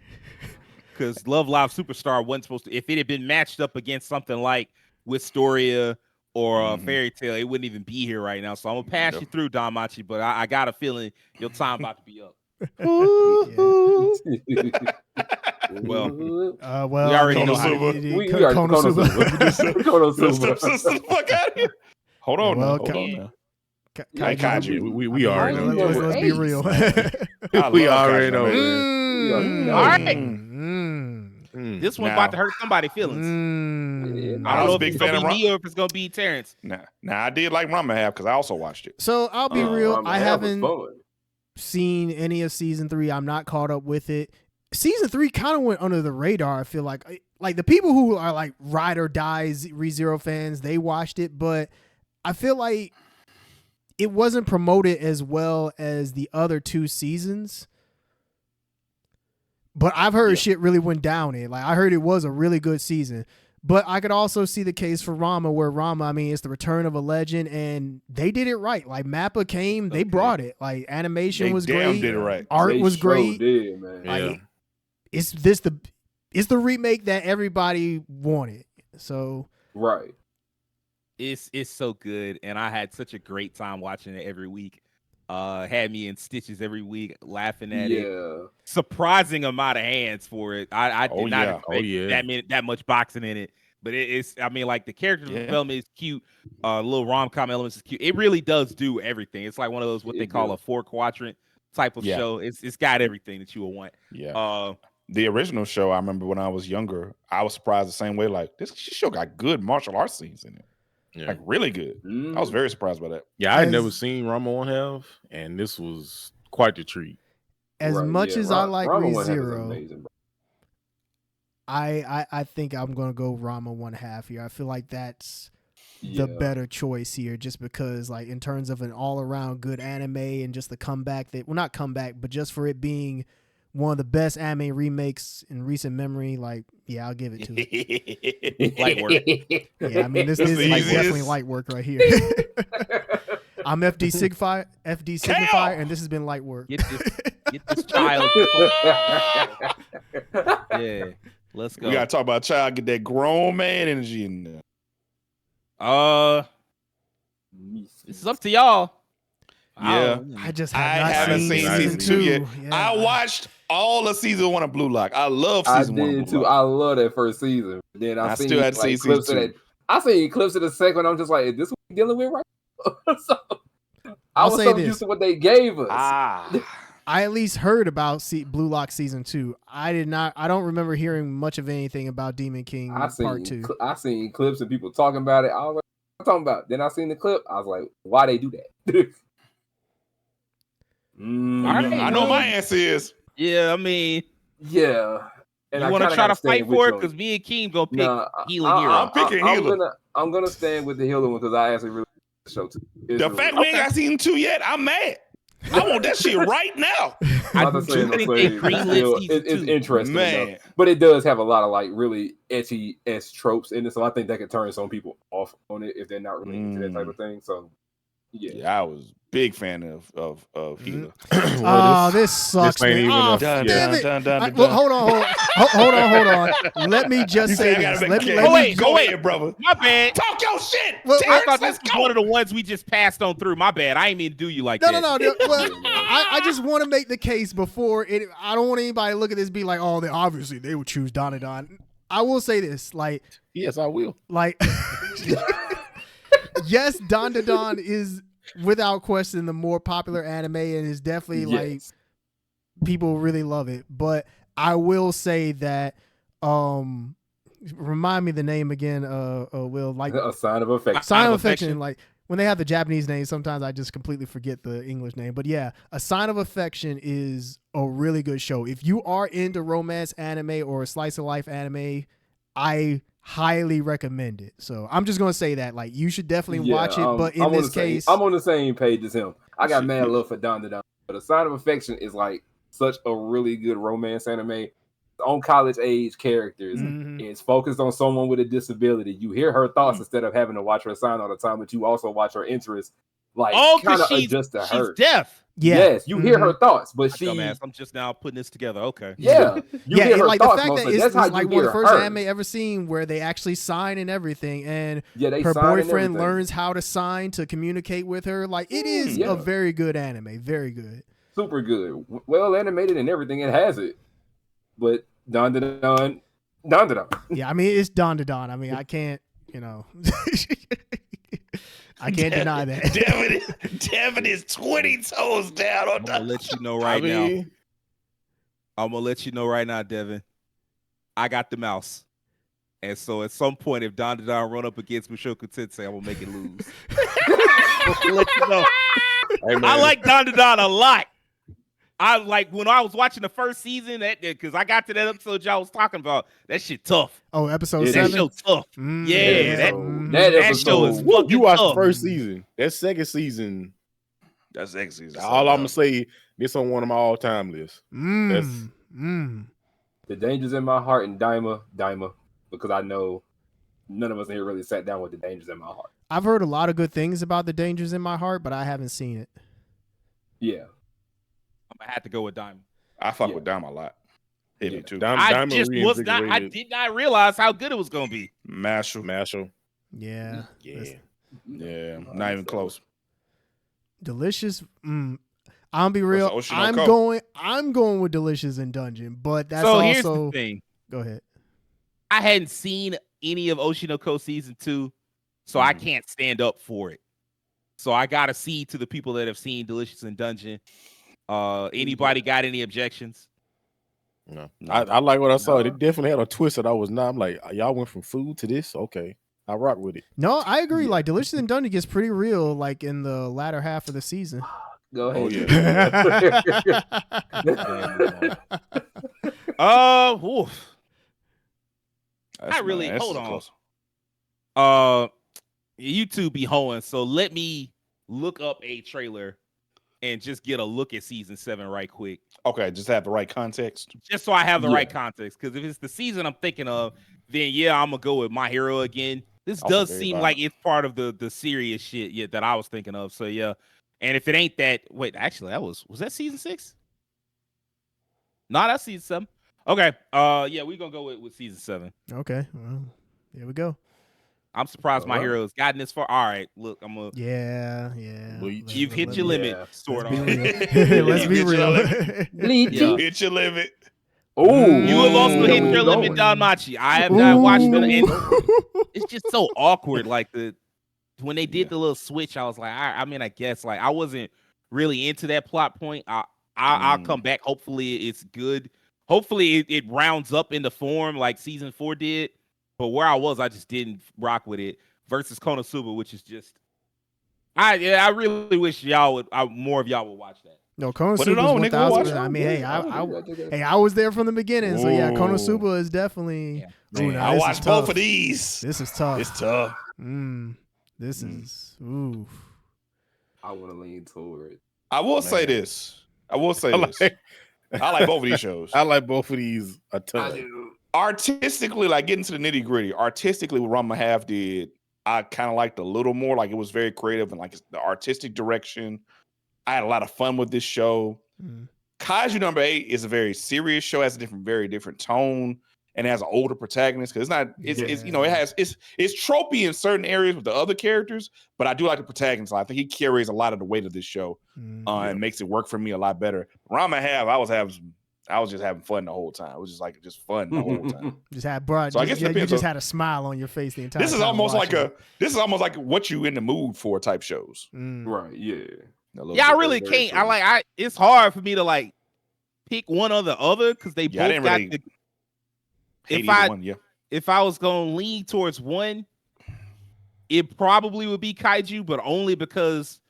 because Love Live Superstar wasn't supposed to. If it had been matched up against something like Wisteria or Fairy Tale, it wouldn't even be here right now. So I'm gonna pass you through, Don Machi, but I got a feeling your time about to be up. Well, Well, we already know how. We already Let's fuck out of here. Hold on, Well, now. Hold on now. Like Kaiju. We already know. Let's be real. I We love already Kaiju, know, man. All right, Mm. this one's Now- about to hurt somebody's feelings. Mm. I I don't was know a if big it's gonna fan be of me or if it's gonna be Terrence. Now I did like Rama half because I also watched it. So I'll be real. I haven't fun. seen any of season 3. I'm not caught up with it. Season 3 kind of went under the radar. I feel like the people who are like ride or die ReZero fans, they watched it, but I feel like it wasn't promoted as well as the other 2 seasons. But I've heard shit really went down in. Like I heard it was a really good season. But I could also see the case for Rama, where Rama, I mean, it's the return of a legend, and they did it right. Like Mappa came, they brought it. Like animation They was damn great, did it right. art They was sure great. did, man. Like, it's the remake that everybody wanted. So Right. It's so good, and I had such a great time watching it every week. Had me in stitches every week, laughing at it. Yeah. Surprising amount of hands for it. I did not expect that much boxing in it, but it's. I mean, like the character development is cute. Little rom-com elements is cute. It really does do everything. It's like one of those what they call a 4-quadrant type of show. It's got everything that you would want. Yeah. The original show, I remember when I was younger, I was surprised the same way. Like this show got good martial arts scenes in it. Yeah. Like really good. I was very surprised by that. Yeah, I had never seen Rama 1/2, and this was quite the treat. as much as I like Rama 1/2 is ReZero, amazing, bro. I think I'm gonna go Rama 1/2 here. I feel like that's the better choice here, just because like in terms of an all around good anime and just the comeback not comeback, but just for it being one of the best anime remakes in recent memory, like, yeah, I'll give it to it. Light work. Yeah, I mean, this That's is the like easiest. definitely light work right here. I'm FD Signify, and this has been light work. Get this child. Yeah, let's go. We gotta talk about child. Get that grown man energy in there. This is up to y'all. Yeah. I just I have not haven't seen seen season season 2 yet. Yeah. I watched all of season 1 of Blue Lock. I love I season 1 of did Blue too. Lock. I love that first season. Then I seen still hadn't seen clips season of that. I seen clips of the second one. I'm just like, is this what we're dealing with right now? So, I I'll was say so this. used to what they gave us. Ah. I at least heard about Blue Lock season 2. I don't remember hearing much of anything about Demon King part 2. I seen clips of people talking about it. I was like, what talking about? Then I seen the clip. I was like, why they do that? I know my answer is. Yeah, I mean, Yeah. And you I want to kinda try to gotta stand fight with for it you on because me and Keem gonna pick Nah, healing hero. I'm picking healer. I'm gonna stand with the healer one because I actually really like the show too. It's The really- fact we ain't got season 2 yet, I'm mad. I want that shit right now. I I'm not do saying think no they slave. greenlit season It's 2. interesting Man. enough, but it does have a lot of like really etchy s tropes in it, so I think that could turn some people off on it if they're not really into that type of thing. So yeah. Yeah, I was big fan of healer. Oh, this sucks, ain't man. even Oh, a- Dun, damn dun, it. dun, dun, I- dun, well, dun. hold on. Let me just You say say I this. gotta Let make me, a let go me- ahead, go ahead, brother. My bad. Talk your shit. Well, I Terrence, thought this let's was go. one of the ones we just passed on through. My bad. I ain't mean to do you like No. that. Well, I just want to make the case before it. I don't want anybody to look at this and be like, oh, obviously they would choose Donadon. I will say this, Yes, I will. yes, Donadon is without question the more popular anime and is definitely like people really love it. But I will say that, remind me the name again. Will like A sign of affection. Sign of Affection, like when they have the Japanese name, sometimes I just completely forget the English name. But yeah, A Sign of Affection is a really good show. If you are into romance anime or a slice of life anime, I highly recommend it. So I'm just gonna say that, like, you should definitely watch it. But in this case, I'm on the same page as him. I got mad love for Don, but A Sign of Affection is like such a really good romance anime. On college age characters. Mhm. It's focused on someone with a disability. You hear her thoughts instead of having to watch her sign all the time, but you also watch her interests. Like, Oh, kind because of adjust to she's her. deaf. yeah, Yes, you hear her thoughts, but she. Dumbass. I'm just now putting this together. Okay. Yeah, you hear and her like the thoughts fact that mostly. it's, That's how it's you like one of hear the first her. anime ever seen where they actually sign and everything, and Yeah, they her sign and boyfriend everything. learns how to sign to communicate with her. Like, it is Yeah. a very good anime, very good. Super good, well animated and everything. It has it, but Don. Yeah, I mean, it's Don. I mean, I can't, I can't deny that. Devin is 20 toes down on I'm gonna that. let you know right now. I'm gonna let you know right now, Devin. I got the mouse. And so at some point, if Don run up against Mushoku Tensei, I'm gonna make it lose. I'll let you know. Hey, man. I like Don a lot. I like when I was watching the first season because I got to that episode y'all was talking about. That shit tough. Oh, episode Yeah, That 7. show tough. Mm, Yeah, that mhm. that show is episode- fucking You watched tough. the first season. That second season, That's sexy. all I'm gonna say, this on one of my all-time lists. The Dangers in My Heart and Daima, because I know none of us here really sat down with The Dangers in My Heart. I've heard a lot of good things about The Dangers in My Heart, but I haven't seen it. Yeah. I'm gonna have to go with Diamond. I fuck Yeah. with Dime a lot. Hit me too. I just was not. I did not realize how good it was gonna be. Marshall. Yeah. Yeah, not even close. Delicious. I'll be real. What's the Oshinoko? I'm going with Delicious in Dungeon, but that's So here's also the thing. go ahead. I hadn't seen any of Oshinoko season 2, so I can't stand up for it. So I gotta see to the people that have seen Delicious in Dungeon. Anybody got any objections? No. I like what I saw. It definitely had a twist that I was not. I'm like, y'all went from food to this? Okay. I rock with it. No, I agree. Like Delicious in Dungeon gets pretty real, like in the latter half of the season. Go ahead. Oof. That's Not really. that's Hold so on. close. YouTube be hoeing, so let me look up a trailer and just get a look at season 7 right quick. Okay, just have the right context. Just so I have the right context. Because if it's the season I'm thinking of, then yeah, I'm gonna go with My Hero again. This Also does very seem violent. like it's part of the serious shit that I was thinking of. So yeah. And if it ain't that, wait, actually, that was that season 6? No, that's season 7. Okay. Yeah, we're gonna go with season 7. Okay. Well, here we go. I'm surprised My Alright. Hero has gotten this far. All right, look, I'm gonna. Yeah. Bleach. You've hit your limit, sort Let's of. be real. Let's be Hit your real. Bleach. Yeah. Hit your limit. Oh, You have also hit your limit, Don Machi. I have not watched it, and it's just so awkward. Like when they did the little switch, I was like, I mean, I guess like I wasn't really into that plot point. I'll come back. Hopefully, it's good. Hopefully, it rounds up into form like season 4 did. But where I was, I just didn't rock with it. Versus Konosuba, which is just, I really wish more of y'all would watch that. No, Put it Konosuba on, is nigga, we'll watch 1,000%. it. I mean, hey, Hey, I was there from the beginning, so yeah, Ooh. Konosuba is definitely. Yeah. Ooh, Man, now I this is watched both tough. of these. This is tough. It's tough. This is ooh. I want to lean toward. I will say this. I will say this. I like both of these shows. I like both of these a I ton. do. Artistically, like getting to the nitty gritty. Artistically, what Ranma Half did, I kind of liked a little more. Like it was very creative and like the artistic direction. I had a lot of fun with this show. Mm. Kaiju number 8 is a very serious show, has a very different tone, and has an older protagonist because it's you know, it's tropey in certain areas with the other characters, but I do like the protagonist. I think he carries a lot of the weight of this show and makes it work for me a lot better. Ranma Half, I was just having fun the whole time. It was just fun the whole time. Just had bro. So I guess it you depends just on- had a smile on your face the entire This is time almost like watching it. what you in the mood for type shows. Right. Yeah. A little Yeah, I bit. really very can't. It's hard for me to like pick one or the other because they Yeah, I both didn't got really the. Hate If either one, yeah. if I was gonna lean towards one, it probably would be Kaiju, but only because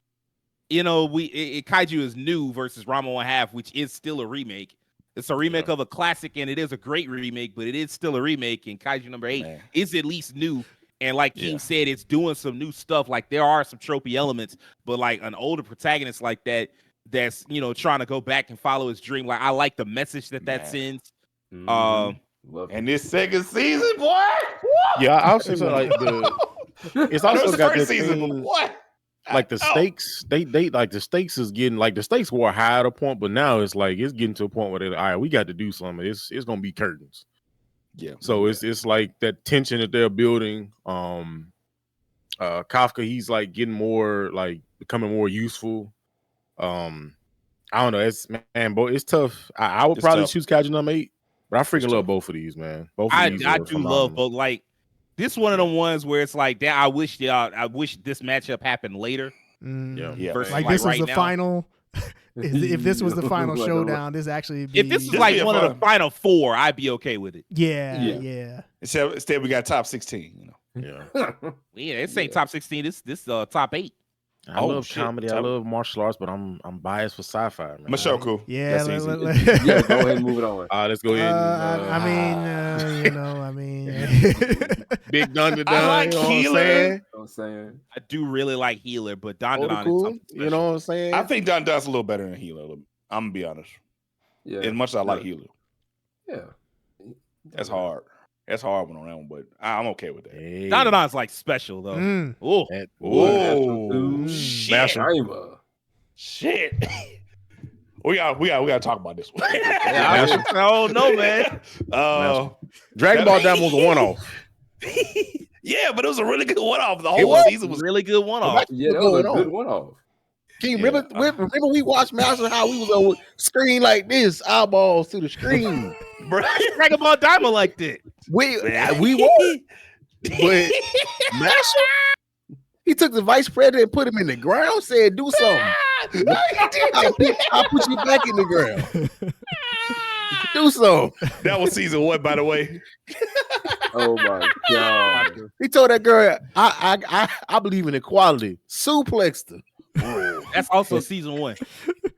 Kaiju is new versus Ranma 1/2, which is still a remake. It's a remake of a classic, and it is a great remake, but it is still a remake. And Kaiju number 8 Man. is at least new. And like Keem said, it's doing some new stuff. Like there are some tropey elements, but like an older protagonist like that's trying to go back and follow his dream. Like I like the message that Man. sends. Love it. And this second season, boy. Yeah, I also feel like it's I know also the got first this season, but thing, what? like the Oh. stakes. They like the stakes is getting like the stakes were high at a point, but now it's like it's getting to a point where they're like, all right, we got to do something. It's gonna be curtains. Yeah. So it's like that tension that they're building. Kafka, he's like getting more like becoming more useful. I don't know. It's it's tough. I would It's probably tough. choose Kaiju number 8, but I freaking It's love tough. both of these, man. Both of I these do are love phenomenal. both. Like this one of them ones where it's like that. I wish this matchup happened later. Yeah. Versus Like like this was right the now. final. if this was the final Like, showdown, this actually be, If this was This like be a one of the fun- final 4, I'd be okay with it. yeah. Instead, we got top 16. Yeah. Yeah, this ain't top 16. This top 8. I Oh, love shit. comedy. I love martial arts, but I'm biased for sci-fi, man. Mashoku. Yeah, That's easy. Yeah, go ahead and move it on. Let's go ahead. I mean, Big Thunder I like you know what I'm Healer. saying? You know what I'm saying? I do really like Healer, but Don is Cool, something special. you know what I'm saying? I think Don Don's a little better than Healer. I'm gonna be honest. Yeah. As much as I like Healer, Yeah. that's hard. That's a hard one on that one, but I'm okay with that. Hey, Don is like special though. mm, Oh, that- Oh, Shit. shit! Daima. Shit! we got to talk about this one. I don't know, man. Dragon Ball Daima was a one-off. Yeah, but it was a really good one-off. The It whole was. season was Really good one-off. Yeah, that was a going good one off. Can you Yeah. remember we watched Master how we was on screen like this, eyeballs to the screen. Dragon Ball Daima like that. we won, but Master, he took the vice president and put him in the ground, said, "Do something. I'll put you back in the ground. Do something." That was season 1, by the way. Oh my god. He told that girl, "I believe in equality." Suplexed her. That's also season 1.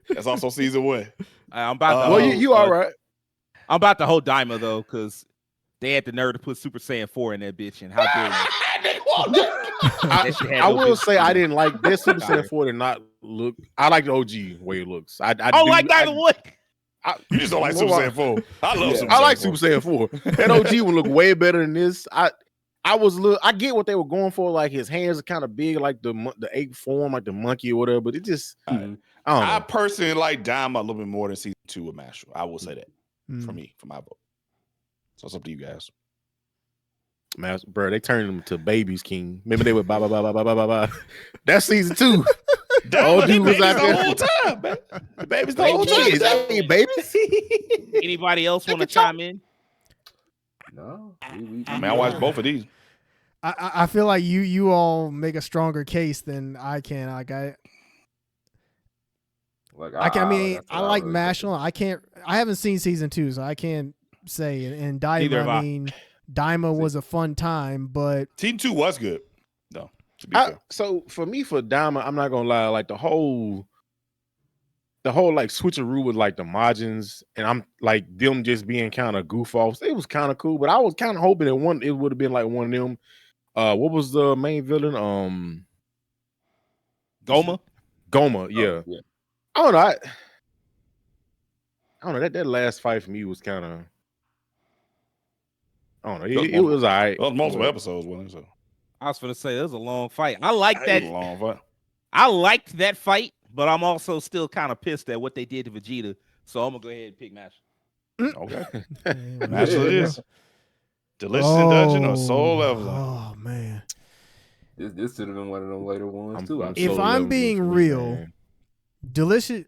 That's also season 1. I'm about to Well, hold, you all right? I'm about to hold Daima though, because they had the nerve to put Super Saiyan 4 in that bitch, and how dare you? That shit had I no will business say I being didn't like this Super Sorry. Saiyan 4 did not look. I like the OG way it looks. I I don't like neither one. You just don't like Super Saiyan 4. I love Yeah. Super Saiyan I like 4. Super Saiyan 4. That OG one look way better than this. I was a little. I get what they were going for. Like his hands are kind of big, like the ape form, like the monkey or whatever. But it just, I don't I know. personally like Daima a little bit more than season 2 with Mashal. I will say that for me, for my vote. So it's up to you guys. Man, bro, they turned him to Babies King. Remember they were blah blah blah blah blah blah blah. That's season 2. Daima, dude was babies out the there. whole time, man. The babies the They whole time. kids, they ain't babies. Anybody else want to chime in? No, Man, I watched both of these. I feel like you all make a stronger case than I can. Like I like Mashal. I haven't seen season 2, so I can't say. And Neither have Daima, I. I mean, Daima was a fun time, but Season 2 was good, though. To be fair. So for me, for Daima, I'm not gonna lie, like the whole like switcheroo with like the Majins and I'm like them just being kind of goof offs. It was kind of cool, but I was kind of hoping that it would have been like one of them. What was the main villain? Goma. Yeah. Yeah. I don't know. I don't know. That last fight for me was kind of. I don't know. It was all right. Well, multiple episodes, wasn't it? So. I was going to say it was a long fight. I like that. It was a long fight. I liked that fight, but I'm also still kind of pissed at what they did to Vegeta. So I'm gonna go ahead and pick Mashal. Okay. Man, Mashal it is. Delicious in Dungeon or Soul Leveling? Oh man. This should have been one of them later ones too. If Solo I'm Leveling being was real, man. Delicious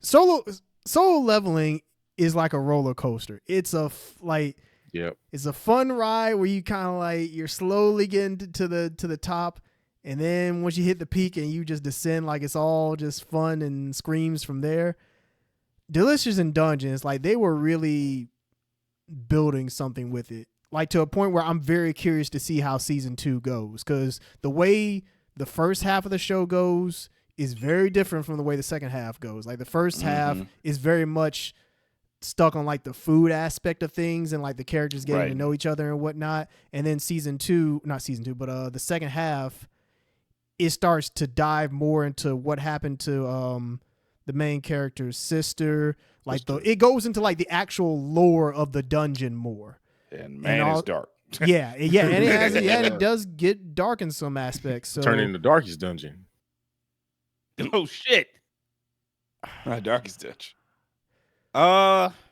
solo leveling is like a roller coaster. It's a Yep. it's a fun ride where you kind of like you're slowly getting to the top, and then once you hit the peak and you just descend, like it's all just fun and screams from there. Delicious in Dungeons, like they were really building something with it, like to a point where I'm very curious to see how season 2 goes, because the way the first half of the show goes is very different from the way the second half goes. Like the first half is very much stuck on like the food aspect of things and like the characters getting to know each other and whatnot. And then the second half, it starts to dive more into what happened to the main character's sister. Like it goes into like the actual lore of the dungeon more. And man, it's dark. Yeah, and it does get dark in some aspects. So Turn into Darkest Dungeon. Oh shit. Darkest Touch.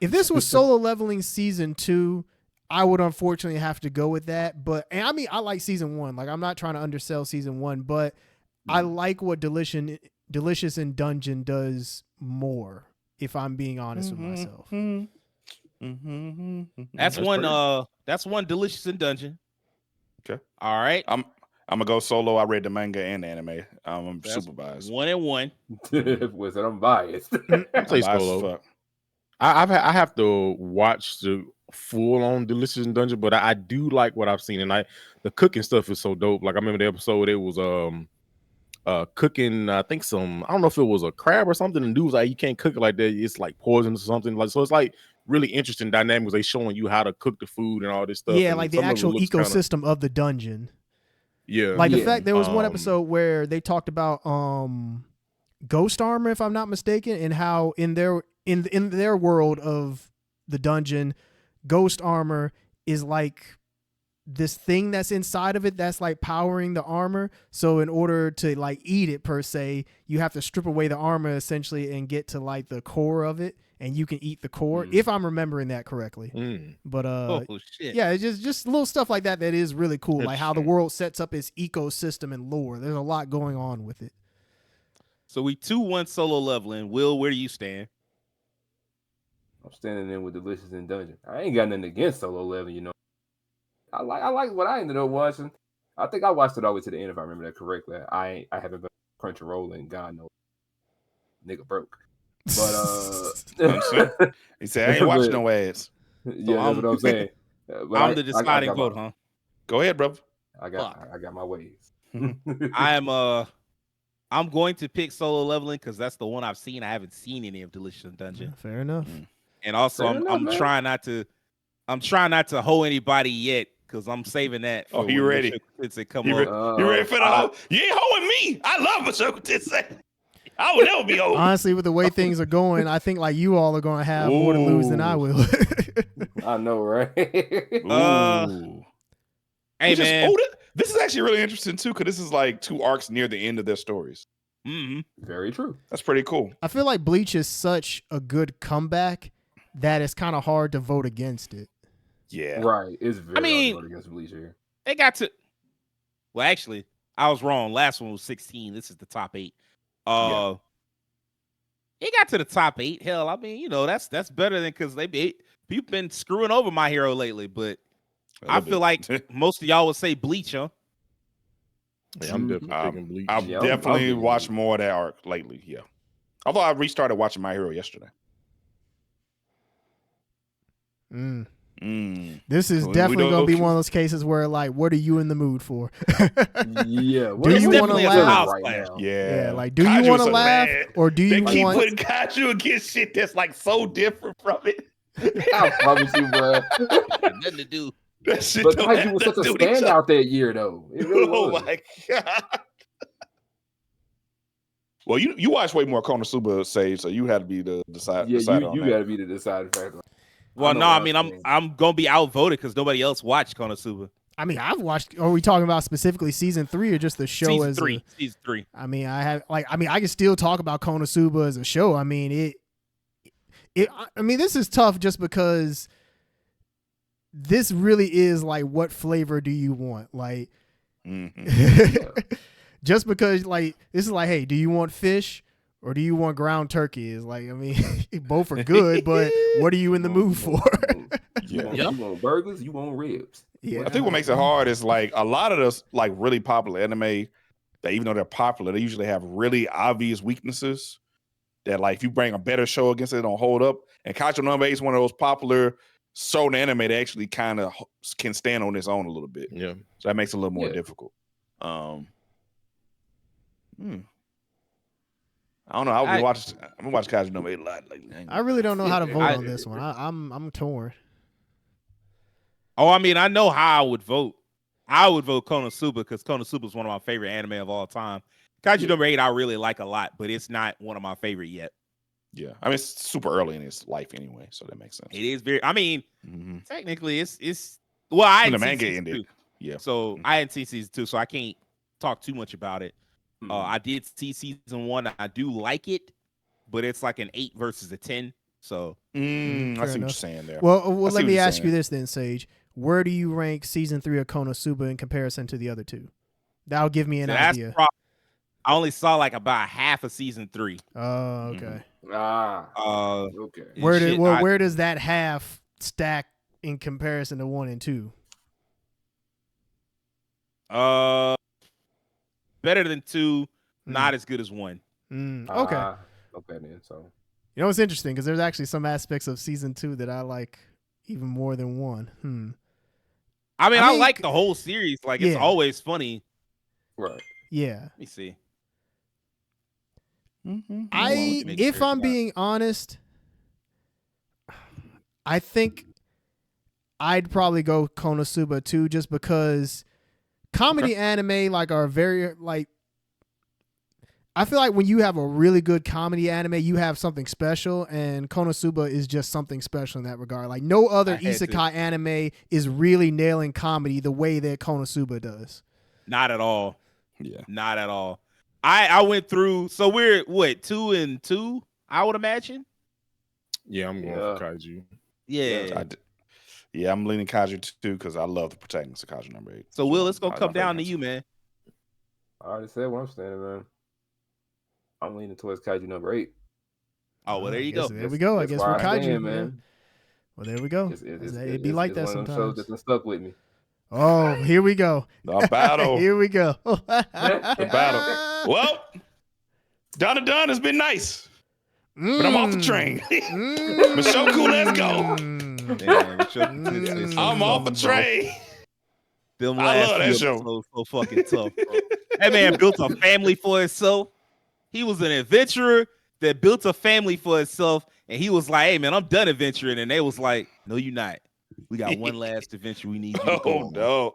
if this was solo leveling season 2, I would unfortunately have to go with that. But and I mean, I like season 1. Like I'm not trying to undersell season 1, but I like what Delicious in Dungeon does more, if I'm being honest with myself. That's one Delicious in Dungeon. Okay. All right. I'm gonna go solo. I read the manga and the anime. I'm That's supervised. 1 and 1. Was that I'm biased? I'll say I'm biased as solo. fuck. I have to watch the full on Delicious in Dungeon, but I do like what I've seen, and the cooking stuff is so dope. Like I remember the episode, it was cooking. I think I don't know if it was a crab or something. And dude was like, you can't cook it like that. It's like poison or something. Like so, it's like really interesting dynamics. They showing you how to cook the food and all this stuff. Yeah, and like the some of it actual looks ecosystem of the dungeon. Yeah, Like the Yeah. fact there was one episode where they talked about ghost armor, if I'm not mistaken, and how in their world of the dungeon, ghost armor is like this thing that's inside of it that's like powering the armor. So in order to like eat it per se, you have to strip away the armor essentially and get to like the core of it, and you can eat the core, if I'm remembering that correctly. But Oh shit. yeah, it's just little stuff like that that is really cool, like how the world sets up its ecosystem and lore. There's a lot going on with it. So we 2-1 solo leveling. Will, where do you stand? I'm standing in with Delicious in Dungeon. I ain't got nothing against solo leveling, you know. I like what I ended up watching. I think I watched it all the way to the end if I remember that correctly. I haven't been Crunchyroll and God knows nigga broke. But He said, I ain't watching no ads. Yeah, that's what I'm saying. But I'm the deciding vote, huh? Go ahead, brother. I got my ways. I'm going to pick solo leveling because that's the one I've seen. I haven't seen any of Delicious in Dungeon. Fair enough. And also Fair enough, I'm man. trying not to hold anybody yet because I'm saving that. Oh, for you when ready? Mushoku Tensei come You, up. you ready for the hoe? You ain't hoeing me. I love Mushoku Tensei. I would never be hoeing. Honestly, with the way things are going, I think like you all are going to have more to lose than I Ooh. will. I know, right? Ooh. Hey Which is- man, this is actually really interesting too, because this is like 2 arcs near the end of their stories. Very true. That's pretty cool. I feel like Bleach is such a good comeback that it's kind of hard to vote against it. Yeah. Right. It's very mean- hard to vote against Bleach here. they got to. Well, actually, I was wrong. Last one was 16. This is the top 8. Yeah. It got to the top 8. Hell, I mean, that's better than because you've been screwing over My Hero lately, but I feel like most of y'all would say Bleach, huh? Yeah, I'm definitely picking Bleach. I've Yeah, definitely I'll be- watched more of that arc lately. Yeah. Although I restarted watching My Hero yesterday. Mm. Mm. This is We definitely don't- going to be one of those cases where like, what are you in the mood for? Yeah. Do you It's want to definitely a laugh? house right clash. now? Yeah. Yeah, like, do you Kaiju want to is a- laugh man, or do They you keep want? putting Kaiju against shit that's like so different from it. I promise you, bro. Nothing to do. That shit But don't Kaiju have was such a nothing to do with each other. standout that year, though. It really Oh was. my god. Well, you watch way more Konosuba, Sage, so you had to be the decider Yeah, on you that. got to be the deciding factor. Well, know no, what I I'm mean, saying. I'm gonna be outvoted because nobody else watched Konosuba. I mean, I've watched. Are we talking about specifically season 3 or just the show Season as 3. Season 3. I mean, I can still talk about Konosuba as a show. I mean, I mean, this is tough just because this really is like, what flavor do you want? Like, Mhm. just because like this is like, hey, do you want fish or do you want ground turkey? Is like, I mean, both are good, but what are you in the mood for? Yeah. You want burgers? You want ribs? Yeah, I think what makes it hard is like a lot of those like really popular anime that even though they're popular, they usually have really obvious weaknesses that like if you bring a better show against it, don't hold up. And Kaiju Number 8 is one of those popular shonen anime that actually kind of can stand on its own a little bit. Yeah. So that makes it a little more Yeah. difficult. I don't know. I'm gonna watch Kaiju Number 8 a lot lately. I really don't know how to vote I- on this one. I'm torn. Oh, I mean, I know how I would vote. I would vote Konosuba because Konosuba is one of my favorite anime of all time. Kaiju Number 8 I really like a lot, but it's not one of my favorite yet. Yeah, I mean it's super early in its life anyway, so that makes sense. It is very. I mean, Mhm. technically, it's. Well, I When the hadn't seen manga season ended. 2, Yeah. so I hadn't seen season 2, so I can't talk too much about it. Mm-hmm. I did see season 1. I do like it, but it's like an 8 versus a 10. So I see Fair what you're enough. saying there. Well, I see let what me you're ask you saying. this then, Sage. Where do you rank season 3 of Konosuba in comparison to the other two? That'll give me an that's idea. I only saw like about half of season 3. Oh, okay. Okay. Shit, Where does that half stack in comparison to 1 and 2? Better than 2, Hmm. not as good as 1. Okay. Okay then. So You know, it's interesting because there's actually some aspects of season 2 that I like even more than 1. I mean, I I mean, like the whole series. Like, it's yeah. always funny. right. Yeah. Let me see. If sure I'm it's being honest, I think I'd probably go Konosuba too, just because comedy anime like are very like. I feel like when you have a really good comedy anime, you have something special, and Konosuba is just something special in that regard. Like no other I had to. isekai anime is really nailing comedy the way that Konosuba does. Not at all. Yeah. Not at all. I went through. So we're what 2 and 2? I would imagine. Yeah, I'm going Yeah. for Kaiju. Yeah. I'm leaning Kaiju too because I love the protagonist of Kaiju Number 8. So Will, it's gonna my come down to favorite. you, man. I already said where I'm standing, man. I'm leaning towards Kaiju Number 8. Oh well, there you guess go. There we go. I That's guess where we're I Kaiju, stand, man. Well, there we go. It'd be like that one of them shows sometimes. that's been stuck with me. Oh, here we go. The battle. Here we go. The battle. Well, Donna Dunn has been nice, but I'm off the train. Mushoku, let's go. Damn, I'm off the train. Them I last love that few show. episodes so fucking tough. Bro. That man built a family for himself. He was an adventurer that built a family for himself, and he was like, "Hey man, I'm done adventuring," and they was like, "No, you're not. We got one last adventure we need you to go Oh on. no.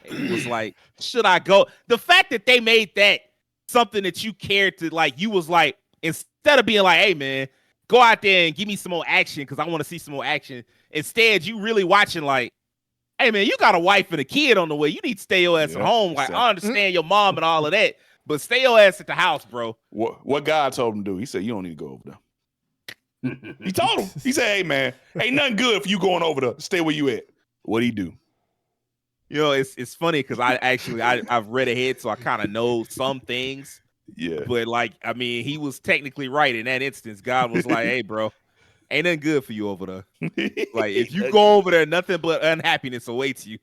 And he was like, should I go? The fact that they made that something that you cared to, like, you was like, instead of being like, hey man, go out there and give me some more action because I want to see some more action. Instead, you really watching like, hey man, you got a wife and a kid on the way. You need to stay your ass at Yep. home. Like, I understand your mom and all of that, but stay your ass at the house, bro. What God told him to do? He said, you don't need to go over there. He told him. He said, hey man, ain't nothing good for you going over there. Stay where you at. What'd he do? You know, it's funny because I've read ahead, so I kind of know some things. Yeah. But like, I mean, he was technically right in that instance. God was like, hey, bro, ain't nothing good for you over there. Like, if you go over there, nothing but unhappiness awaits you.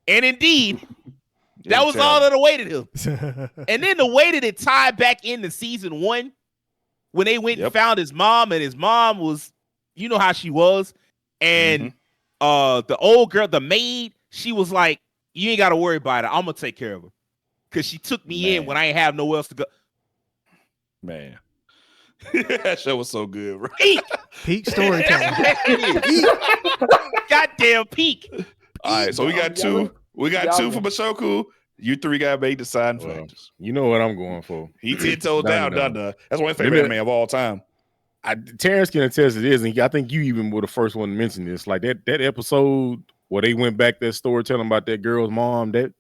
And indeed, that was all that awaited him. And then the way that it tied back into season 1, when they went and found his mom, and his mom was, you know how she was. And the old girl, the maid, she was like, you ain't got to worry about it. I'm going to take care of her. Because she took me in when I ain't have nowhere else to go. Man. That show was so good, bro. Peak storytelling. Goddamn peak. All right, so we got two. We got two for Bashoku. You three got made deciding factors. You know what I'm going for. He 10 toes down, Done. done. That's one of my favorite anime of all time. Terrence can attest to this, and I think you even were the first one to mention this. Like that episode where they went back that storytelling about that girl's mom. That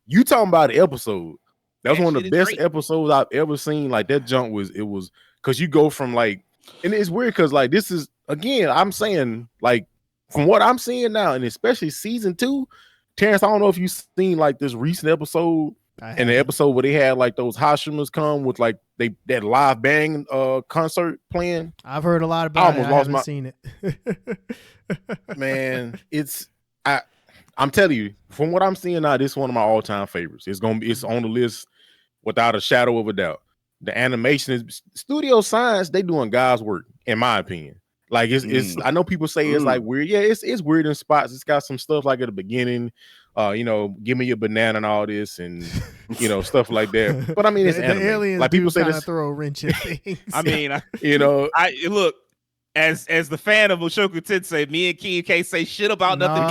you talking about the episode. That was one of the best episodes I've ever seen. Like that jump was because you go from like, and it's weird because like this is again, I'm saying like from what I'm seeing now, and especially season 2, Terrence, I don't know if you've seen like this recent episode and the episode where they had like those Hashimas come with like that live band concert playing. I've heard a lot about it. I haven't seen it. Man, I'm telling you, from what I'm seeing now, this is one of my all-time favorites. It's on the list without a shadow of a doubt. The animation is Studio Science, they doing God's work, in my opinion. Like it's I know people say it's like weird. Yeah, it's weird in spots. It's got some stuff like at the beginning, give me your banana and all this and stuff like that. But I mean, it's anime. The aliens like people say this throw a wrench at things. I mean, I look. As the fan of Mushoku Tensei, me and King can't say shit about nothing.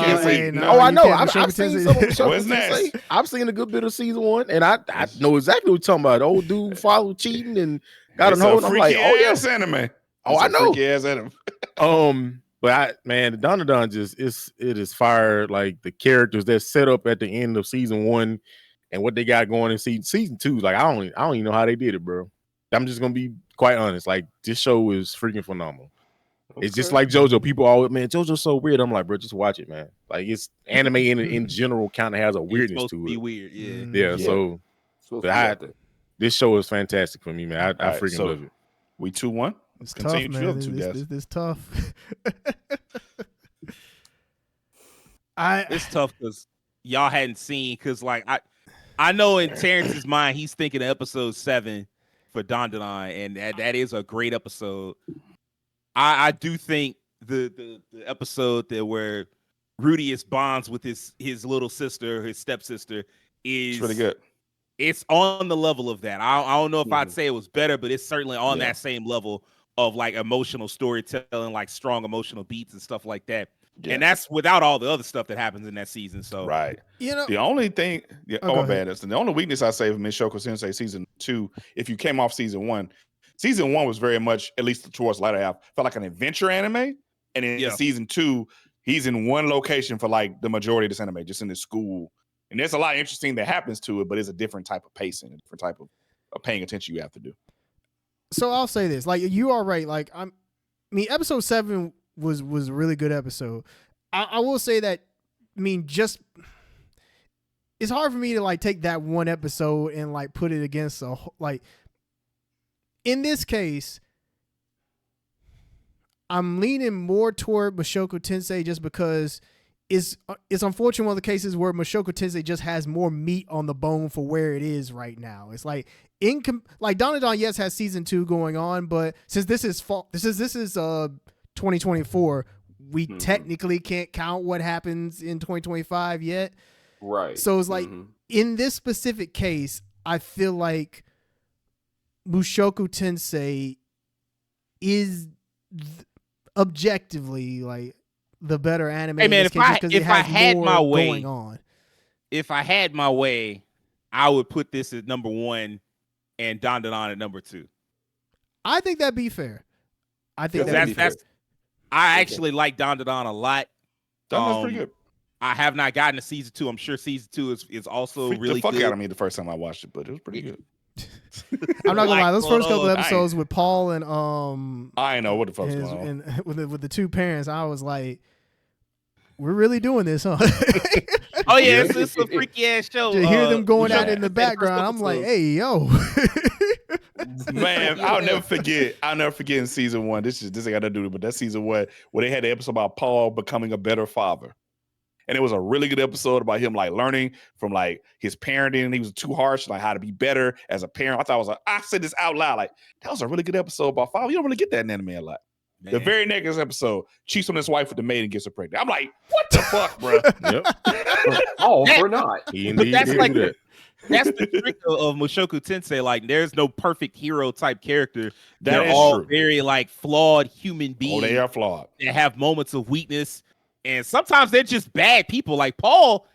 I know. I've seen some of Mushoku Tensei. I've seen a good bit of season 1, and I know exactly what you're talking about. The old dude followed cheating and got him hold. I'm like, oh yes, anime. Oh, I know. Freaky ass anime. But the Dandadan it is fire. Like the characters that set up at the end of season 1 and what they got going in season 2. Like I don't even know how they did it, bro. I'm just gonna be quite honest. Like this show is freaking phenomenal. Okay. It's just like JoJo. People always, man, JoJo's so weird. I'm like, bro, just watch it, man. Like it's anime in general kind of has a weirdness to it. Be weird, yeah. Yeah. So this show is fantastic for me, man. I freaking love it. We 2-1. It's tough, man. This tough. It's tough because y'all hadn't seen like I know in Terrence's mind he's thinking of episode 7 for Dandadan, and that is a great episode. I do think the episode where Rudeus bonds with his little sister, his stepsister, is really good. It's on the level of that. I don't know if I'd say it was better, but it's certainly on that same level of like emotional storytelling, like strong emotional beats and stuff like that. Yeah. And that's without all the other stuff that happens in that season. So right, the only thing, the only weakness I say for Mushoku Tensei season 2, if you came off season 1 was very much, at least towards the latter half, felt like an adventure anime, and in season 2, he's in one location for like the majority of this anime, just in his school, and there's a lot interesting that happens to it, but it's a different type of pacing, a different type of paying attention you have to do. So I'll say this, like you are right, like episode 7 was a really good episode. I will say that, just it's hard for me to like take that one episode and like put it against like in this case, I'm leaning more toward Mushoku Tensei just because it's unfortunate one of the cases where Mushoku Tensei just has more meat on the bone for where it is right now. It's like Dandadan, yes, has season 2 going on, but since this is 2024, we technically can't count what happens in 2025 yet. Right. So it's like in this specific case, I feel like Mushoku Tensei is objectively like the better anime. Hey, in man, this case, just 'cause it if I has had more my way- going on. If I had my way, I would put this at number 1 and Dandadan at number 2. I think that'd be fair. I think Yeah, that'd be fair. That's I actually like Dandadan a lot. That was pretty good. I have not gotten to season 2. I'm sure season 2 is also Freaked really the fuck good. out of me the first time I watched it, but it was pretty good. I'm not gonna lie. Those first couple Like, episodes with Paul and I ain't know what the fuck's his- going on. and with the two parents, I was like, "We're really doing this, huh?" Oh yeah, it's a freaky ass show. To hear them going yeah. at it in the background, I'm like, "Hey, yo." Man, I'll never forget. I'll never forget in season 1. This ain't got nothing to do with it, but that's season 1 where they had the episode about Paul becoming a better father. And it was a really good episode about him like learning from like his parenting. He was too harsh, like how to be better as a parent. I thought it was I said this out loud, like that was a really good episode about father. You don't really get that in anime a lot. Man. The very next episode, cheats on his wife with the maid and gets her pregnant. I'm like, what the fuck, bro? Yep. Oh, or not. He indeed that's did like- do that. That's the trick of Mushoku Tensei. Like, there's no perfect hero type character. That They're is all true. very like flawed human beings. Oh, they are flawed. that have moments of weakness, and sometimes they're just bad people. Like Paul,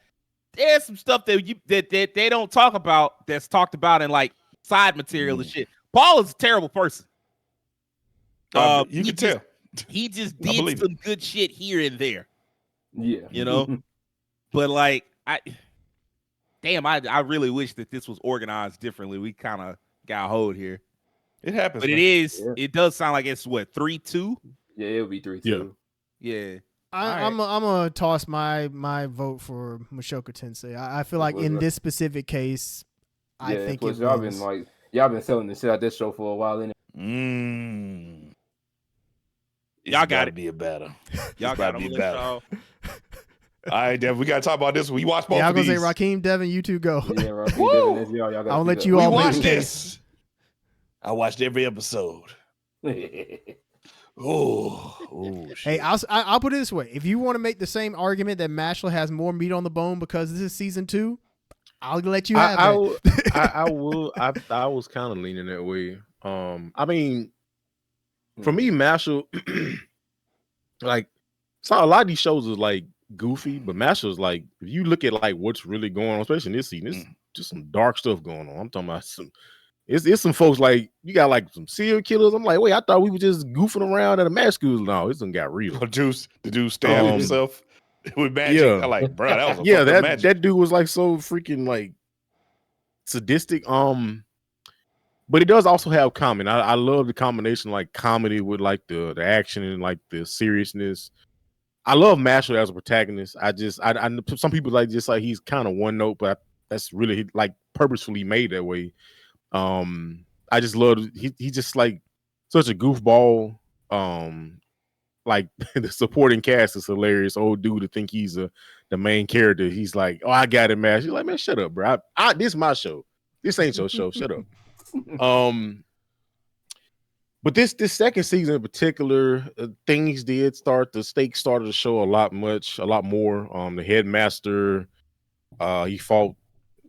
there's some stuff that they don't talk about that's talked about in like side material and shit. Paul is a terrible person. You he can tell. He just I did believe some good shit here and there, Yeah. you know. But like I really wish that this was organized differently. We kind of got a hold here, It happens. but man. it does sound like it's what 3-2. Yeah, it'll be 3-2. Yeah. I'm gonna toss my vote for Mushoku Tensei. I feel like in this specific case, I think plus it y'all wins. been y'all been selling the shit out this show for a while. Y'all got gotta it. be a better. Y'all It's got about to to be better. All right, Dev, we gotta talk about this. We watched both Yeah, I'm of gonna these. say Raheem, Devin, you two go. Yeah, right. Woo! I'll let you We all make watched the case. this. I watched every episode. Oh, Hey, shit. I'll put it this way: if you want to make the same argument that Mashal has more meat on the bone because this is season 2, I'll let you have it. I was kind of leaning that way. I mean, for me, Mashal, like, so a lot of these shows is like goofy, but Mashal's like, if you look at like what's really going on, especially in this season, it's just some dark stuff going on. I'm talking about it's some folks like you got like some serial killers. I'm like, wait, I thought we were just goofing around at a match school. No, this done got real. The dude stabbed himself with magic. Yeah. I'm like, bro, that was a Yeah, fucking magic. that dude was like so freaking like sadistic. But it does also have comedy. I love the combination like comedy with like the action and like the seriousness. I love Mashal as a protagonist. I some people like just like he's kind of one note, but that's really like purposefully made that way. I just love he just like such a goofball. Like the supporting cast is hilarious. Old dude to think he's the main character. He's like, oh, I got it, man. She's like, man, shut up, bro. This is my show. This ain't your show. Shut up. But this second season in particular, things did start. The stakes started to show a lot more. The headmaster, he fought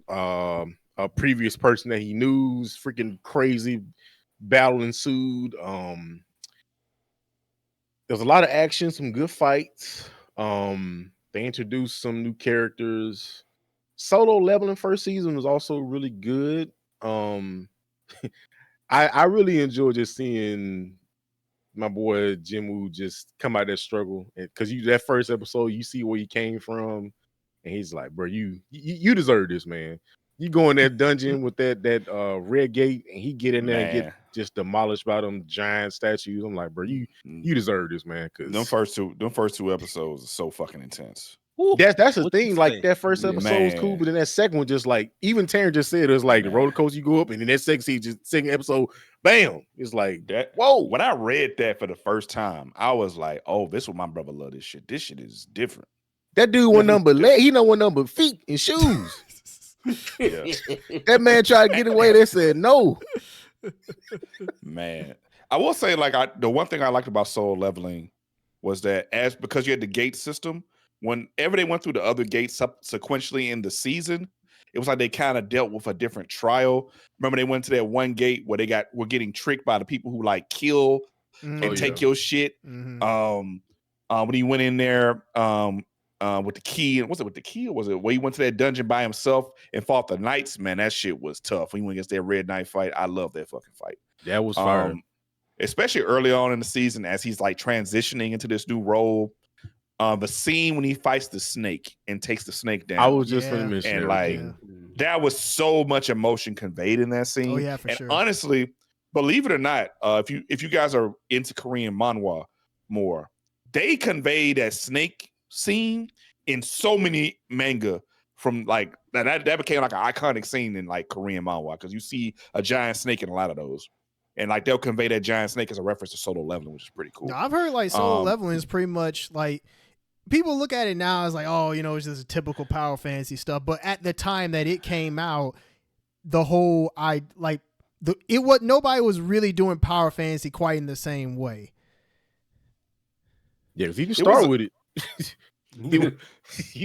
a previous person that he knew. Freaking crazy battle ensued. There's a lot of action, some good fights. They introduced some new characters. Solo leveling first season was also really good. I really enjoy just seeing my boy Jinwoo just come out of that struggle, because that first episode you see where he came from, and he's like, bro, you deserve this, man. You go in that dungeon with that red gate, and he get in there and get just demolished by them giant statues. I'm like, bro, you deserve this, man. Because them first two episodes are so fucking intense. That's the What thing. you Like say? that first episode was cool, but then that second one, just like even Taryn just said, it was like the roller coaster. You go up, and then that second episode, bam! It's like That whoa. When I read that for the first time, I was like, "Oh, this what my brother love this shit. This shit is different." That dude one number leg, he know one number feet and shoes. Yeah. That man tried to get away. They said no. Man, I will say, like, the one thing I liked about Soul Leveling was that because you had the gate system, whenever they went through the other gates sequentially in the season, it was like they kind of dealt with a different trial. Remember, they went to that one gate where were getting tricked by the people who like kill and take your shit. Mhm. when he went in there with the key, and was it with the key, or was it where he went to that dungeon by himself and fought the knights? Man, that shit was tough. When he went against that Red Knight fight, I love that fucking fight. That was fire. Especially early on in the season as he's like transitioning into this new role. The scene when he fights the snake and takes the snake down. I was just going to mention and that. like that was so much emotion conveyed in that scene. Oh yeah, for and sure. honestly, believe it or not, if you guys are into Korean manhwa more, they convey that snake scene in so many manga from like that became like an iconic scene in like Korean manhwa because you see a giant snake in a lot of those. And like they'll convey that giant snake as a reference to Solo Leveling, which is pretty cool. No, I've heard like Solo Leveling is pretty much like people look at it now as like, oh, you know, it's just typical power fantasy stuff. But at the time that it came out, nobody was really doing power fantasy quite in the same way. Yeah, if you can start with it, you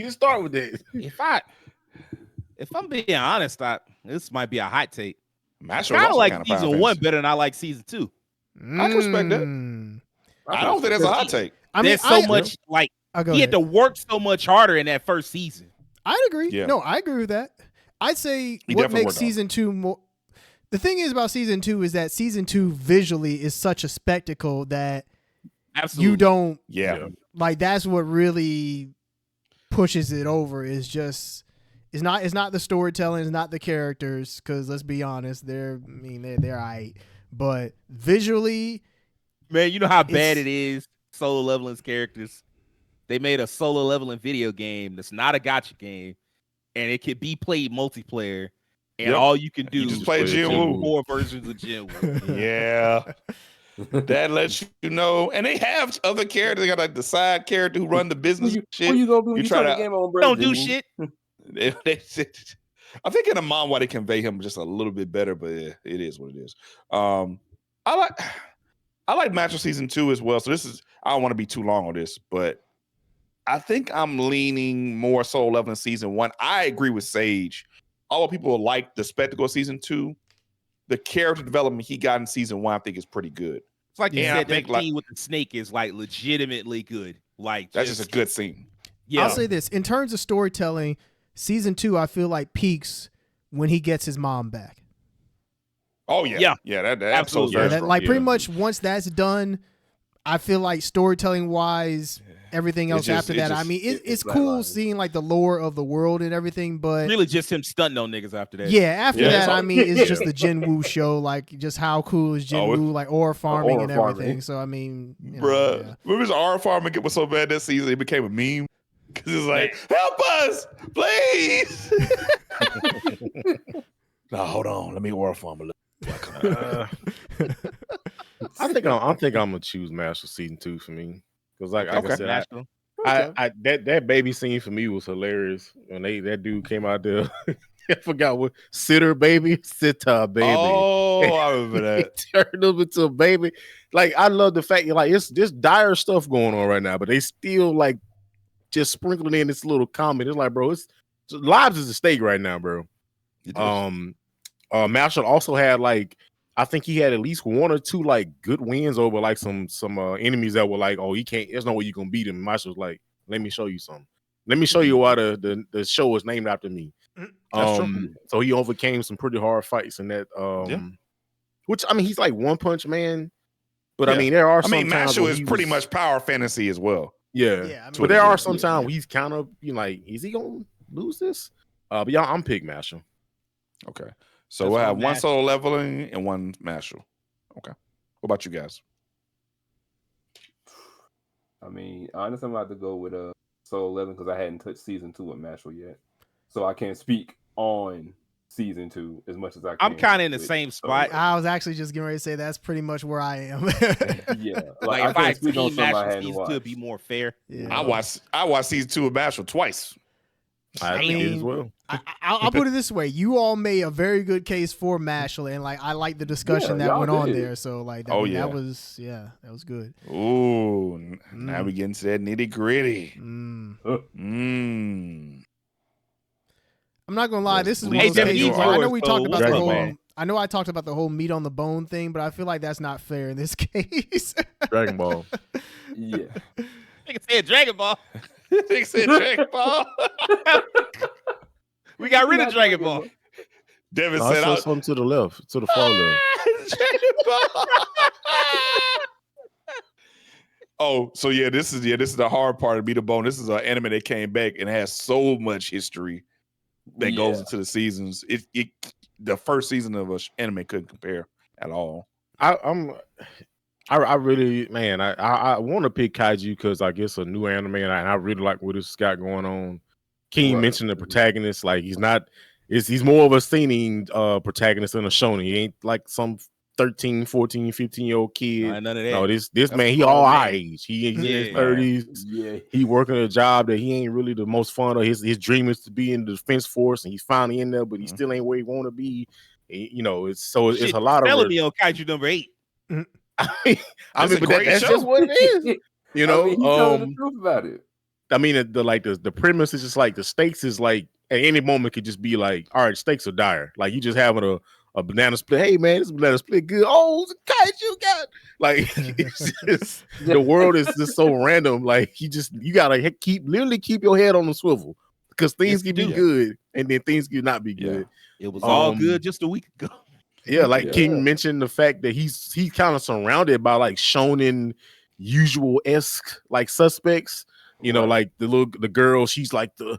can start with it. If I'm being honest, this might be a hot take. I Mashle kind of like kind of season 1 better than I like season 2. I can respect that. I don't think that's a hot take. I mean, There's so much like he had to work so much harder in that first season. I'd agree. Yeah. No, I agree with that. I'd say He what definitely makes worked on it. season 2 more. The thing is about season 2 is that season 2 visually is such a spectacle that Absolutely. you don't Yeah. that's what really pushes it over. Is just it's not the storytelling, it's not the characters, because let's be honest, they're alright. But visually, Man, you know how bad it is. Solo Leveling's characters. They made a Solo Leveling video game that's not a gacha game, and it could be played multiplayer. And all you can do You just is play play Jinwoo. 4 versions of Jinwoo. Yeah. That lets you know. And they have other characters. They got like the side character who run the business shit. What you gonna do? You You try turn to- the game on, bro. Don't do shit. I think in a manhwa they convey him just a little bit better, but yeah, it is what it is. I like Mashle season 2 as well. So I don't want to be too long on this, but I think I'm leaning more Solo Leveling season 1. I agree with Sage. Although people like the spectacle of season 2, the character development he got in season 1, I think is pretty good. It's like you Yeah, I said, that think, like- scene with the snake is like legitimately good. Like That's just a good scene. Yeah. I'll say this in terms of storytelling, season 2 I feel like peaks when he gets his mom back. Oh yeah, That episode's Absolutely. very That, strong. like pretty much once that's done, I feel like storytelling wise, everything else after that. I mean, it's cool seeing like the lore of the world and everything, but really just him stunting on niggas after that. yeah, after Yeah, that, that's all- I mean, it's just the Jinwoo show. Like, just how cool is Jinwoo, like ore farming ore and farming. everything. So I mean, you know, Bruh, yeah. remember his R farming was so bad that season it became a meme because it's like, help us, please. No, hold on, let me R farm a little. I think I'm gonna choose Mashle season 2 for me because like I said, National. I that baby scene for me was hilarious when that dude came out there. I forgot what sitter baby. Oh, I remember that. Turned him into a baby. Like I love the fact like it's this dire stuff going on right now, but they still like just sprinkling in this little comment. It's like, bro, it's lives is at stake right now, bro. Mashle also had like I think he had at least 1 or 2 like good wins over like some enemies that were like, oh, he can't. There's no way you can beat him. Mashle was like, let me show you something. Let me show you why the show is named after me. So he overcame some pretty hard fights in that. Which I mean, he's like One Punch Man, but I mean, there are. I mean, Mashle is pretty much much power fantasy as well. Yeah, I mean, but there are some times where he's kind of like, is he gonna lose this? But yeah, I'm pick Mashle. Okay, so That's we'll have one one Mashle. Solo Leveling and one Mashle. Okay, what about you guys? I mean, honestly, I'm about to go with Solo 11 because I hadn't touched season 2 of Mashle yet, so I can't speak on season 2 as much as I can. I'm kind of in the with same Solo spot. I was actually just getting ready to say that's pretty much where I am. Yeah, Like if I can't had speak on seen something I Mashle hadn't season 2, it'd be watched. more fair. Yeah. I watched season 2 of Mashle twice. I mean, did as well. I'll put it this way: you all made a very good case for Mashle, and like I like the discussion Yeah, that y'all went on did. there. So like, Oh, yeah. that was good. Ooh, now we get into that nitty gritty. Mm. Mm. I'm not gonna lie, Yes, this is one please. of those Hey, cases Devin, where I know yours, we so talked about the Dragon whole. Ball. I know I talked about the whole meat on the bone thing, but I feel like that's not fair in this case. Dragon Ball. Yeah, Nigga said Dragon Ball. They said Dragon Ball. We got rid of Dragon Ball. Devin No, I said, saw something to the left, to the far left. Dragon Ball. Oh, so yeah, this is the hard part of Beat the Bone. This is an anime that came back and has so much history that goes into the seasons. The first season of an anime couldn't compare at all. I really, man, I want to pick Kaiju because I guess a new anime and I really like what it's got going on. King mentioned the protagonist, like he's more of a seinen protagonist than a shonen. He ain't like some 13, 14, 15-year-old kid. None of that. No, this man, he all our age. He's in his 30s. Yeah. He working a job that he ain't really the most fun of. His dream is to be in the defense force, and he's finally in there, but he still ain't where he want to be. You know, it's a lot of me on Kaiju number 8. I mean, but that's just what it is. You know, he told the truth about it. I mean, the premise is just like the stakes is like at any moment could just be like, all right, stakes are dire. Like you just having a banana split. Hey man, this banana split good. Oh, it's a Kaiju got like it's just the world is just so random. Like you gotta keep your head on the swivel because things can be good and then things can not be good. It was all good just a week ago. Yeah, like King mentioned the fact that he's kind of surrounded by like shonen usual-esque like suspects. You know, like the girl, she's like the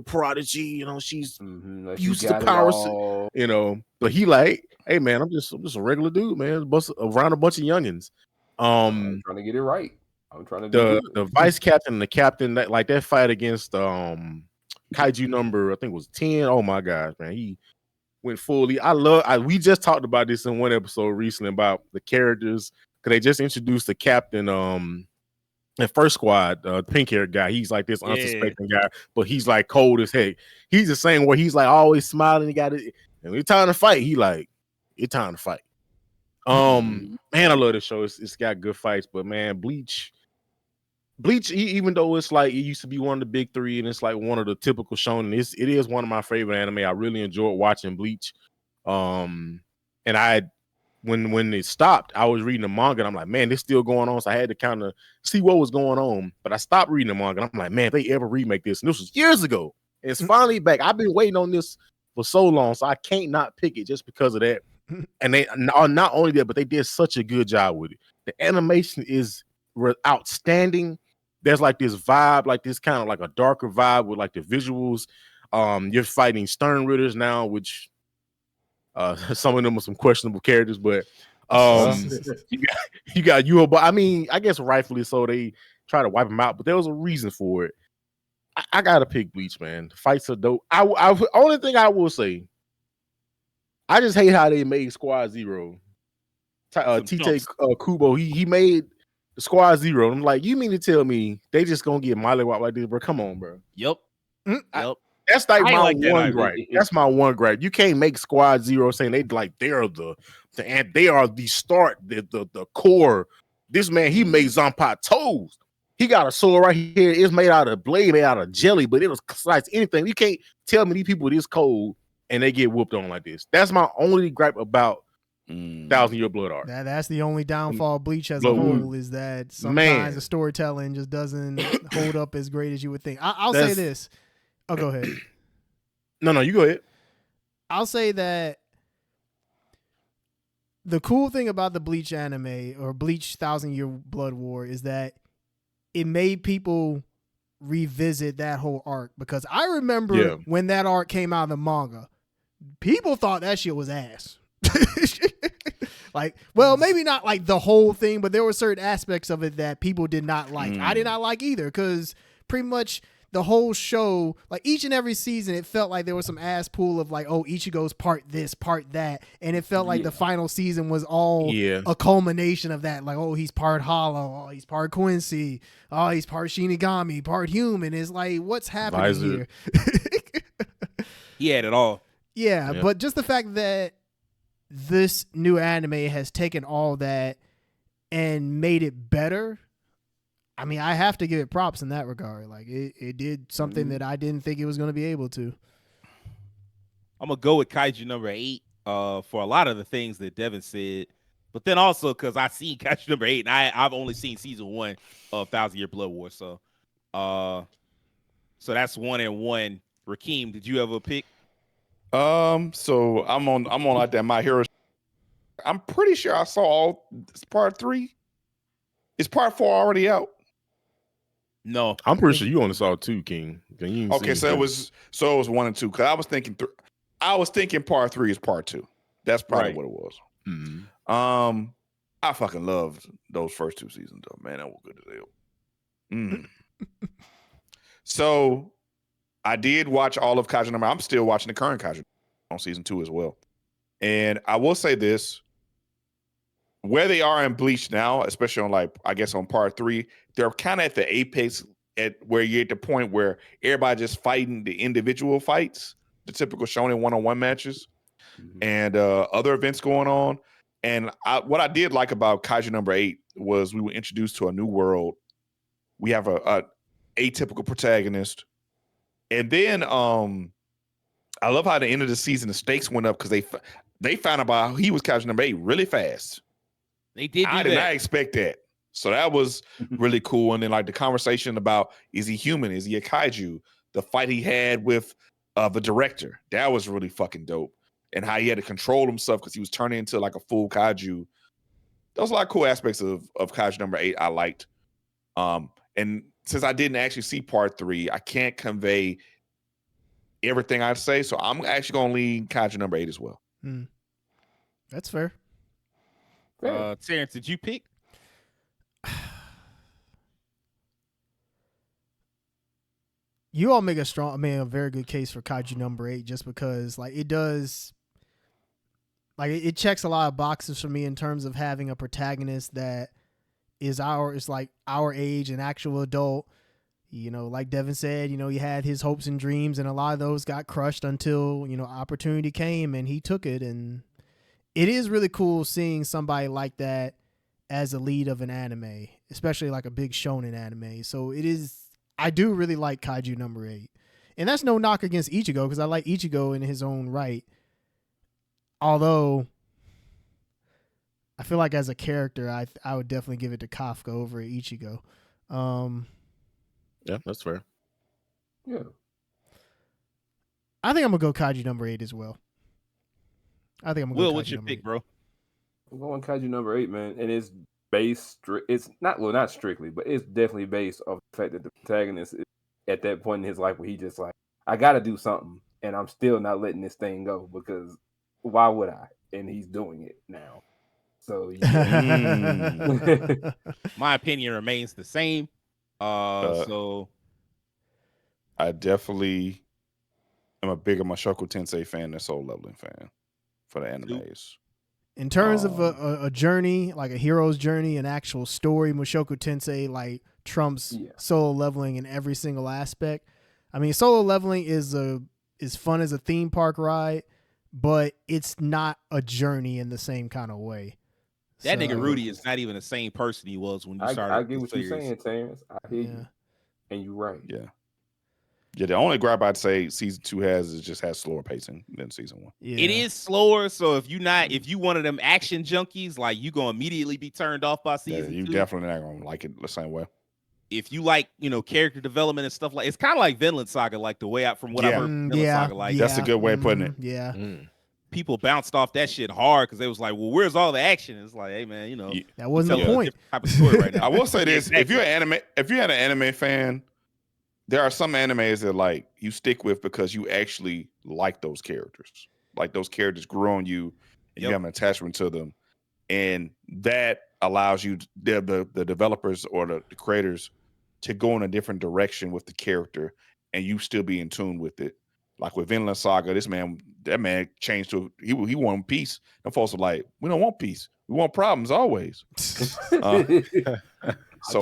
prodigy, you know, she's like used to power, you know, but he like, hey man, I'm just a regular dude, man, around a bunch of youngins. I'm trying to get it right. I'm trying to the vice captain and the captain that fight against Kaiju number, I think it was 10. Oh my gosh, man, he went fully. We just talked about this in one episode recently about the characters because they just introduced the captain the first squad, pink haired guy. He's like this unsuspecting guy, but he's like cold as heck. He's the same where he's like always smiling. He got it, and it's time to fight. He like, it's time to fight. Man, I love this show. It's got good fights, but man, Bleach, even though it's like it used to be one of the big three, and it's like one of the typical shonen, it is one of my favorite anime. I really enjoyed watching Bleach. And when it stopped, I was reading the manga and I'm like, man, this still going on. So I had to kind of see what was going on. But I stopped reading the manga and I'm like, man, if they ever remake this, and this was years ago. And it's finally back. I've been waiting on this for so long, so I can't not pick it just because of that. And they are not only that, but they did such a good job with it. The animation is outstanding. There's like this vibe, like this kind of like a darker vibe with like the visuals. You're fighting Stern Ritters now, which some of them are some questionable characters, but you got you. But I mean, I guess rightfully so. They try to wipe them out, but there was a reason for it. I gotta pick Bleach, man. The fights are dope. Only thing I will say, I just hate how they made Squad Zero. Tite Kubo, he made Squad Zero. I'm like, you mean to tell me they just gonna get Molly Wop like this, bro? Come on, bro. Yep. That's like my one gripe. That's my one gripe. You can't make Squad Zero saying they are the start, the core. This man, he made Zanpakuto toes. He got a sword right here. It's made out of blade, made out of jelly, but it was slice anything. You can't tell me these people this cold and they get whooped on like this. That's my only gripe about 1,000-Year Blood Art. That's the only downfall of Bleach as a whole is that sometimes the storytelling just doesn't hold up as great as you would think. I'll say this. Oh, go ahead. No, you go ahead. I'll say that the cool thing about the Bleach anime or Bleach 1,000-Year Blood War is that it made people revisit that whole arc, because I remember when that arc came out of the manga, people thought that shit was ass. Like, well, maybe not like the whole thing, but there were certain aspects of it that people did not like. I did not like either, because pretty much the whole show, like each and every season, it felt like there was some ass pool of like, oh, Ichigo's part this, part that. And it felt like the final season was all a culmination of that. Like, oh, he's part Hollow. Oh, he's part Quincy. Oh, he's part Shinigami, part human. It's like, what's happening here? He had it all. Yeah, but just the fact that this new anime has taken all that and made it better, I mean, I have to give it props in that regard. Like, it did something that I didn't think it was going to be able to. I'm going to go with Kaiju number 8 for a lot of the things that Devin said. But then also because I seen Kaiju number 8, and I've only seen season 1 of 1,000-Year Blood War. So So that's 1-1. Rakeem, did you ever pick? So I'm on like that My Hero. I'm pretty sure I saw all. It's part 3. Is part 4 already out? No. I'm pretty sure you only saw 2, King. Okay, so it was 1 and 2. Because I was thinking part 3 is part 2. That's probably Right. what it was. Mhm. I fucking loved those first 2 seasons though, man. That was good as hell. So I did watch all of Kaiju number. I'm still watching the current Kaiju on season 2 as well. And I will say this: where they are in Bleach now, especially on on part 3, they're kind of at the apex at where you're at the point where everybody just fighting the individual fights, the typical shonen one-on-one matches, and other events going on. And what I did like about Kaiju number 8 was we were introduced to a new world. We have a atypical protagonist. And then I love how at the end of the season the stakes went up because they found out about he was Kaiju number 8 really fast. They did. I did not expect that. So that was really cool. And then the conversation about, is he human? Is he a kaiju? The fight he had with the director, that was really fucking dope. And how he had to control himself because he was turning into a full kaiju. There was a lot of cool aspects of Kaiju number 8 I liked. And since I didn't actually see part 3, I can't convey everything I'd say. So I'm actually going to lean Kaiju number 8 as well. That's fair. Terrence, did you pick? You all make a very good case for Kaiju number 8 just because it does, it checks a lot of boxes for me in terms of having a protagonist that is our age, an actual adult. Like Devin said, he had his hopes and dreams, and a lot of those got crushed until, opportunity came and he took it. And it is really cool seeing somebody like that as a lead of an anime, especially a big shonen anime. So I do really like Kaiju number 8. And that's no knock against Ichigo, because I like Ichigo in his own right. Although I feel like as a character, I would definitely give it to Kafka over Ichigo. Yeah, that's fair. Yeah. I think I'm going to go Kaiju number 8 as well. I think I'm going to go Kaiju what's your number pick, 8. bro? I'm going Kaiju number 8, man. And it's based, it's not strictly, but it's definitely based off the fact that the protagonist is at that point in his life where he just I got to do something, and I'm still not letting this thing go because why would I? And he's doing it now. So yeah. My opinion remains the same. So I definitely am a bigger Mushoku Tensei fan than Soul Leveling fan for the animes. In terms of a journey, like a hero's journey, an actual story, Mushoku Tensei trumps Solo Leveling in every single aspect. I mean, Solo Leveling is fun as a theme park ride, but it's not a journey in the same kind of way. That nigga Rudy is not even the same person he was when you started. I get what you're saying, Terrence. I hear you, and you're right. Yeah. The only gripe I'd say season 2 has slower pacing than season 1. Yeah. It is slower, so if you one of them action junkies, you gonna immediately be turned off by season 2. You definitely not gonna like it the same way. If you like, character development and stuff it's kind of like Vinland Saga, the way out from what I heard from Vinland Saga. That's a good way of putting it. Yeah. People bounced off that shit hard because they was well, where's all the action? It's hey man, that wasn't the point. Type of story right now. I will say this: if you're an anime fan, there are some animes that you stick with because you actually like those characters. Those characters grew on you, and you have an attachment to them, and that allows you, the developers or the creators, to go in a different direction with the character, and you still be in tune with it. Like with Vinland Saga, that man changed to he wanted peace. And folks are we don't want peace. We want problems always. So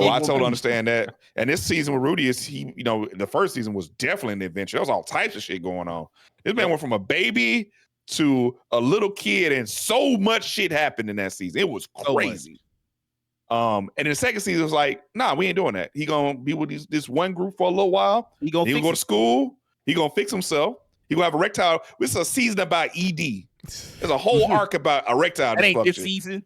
I totally understand that. And this season with Rudy the first season was definitely an adventure. There was all types of shit going on. This man went from a baby to a little kid, and so much shit happened in that season. It was crazy. And in the second season, it was nah, we ain't doing that. He gonna be with this one group for a little while. He gonna go to school. He gonna fix himself. He gonna have erectile. This is a season about ED. There's a whole arc about erectile dysfunction. That ain't this season.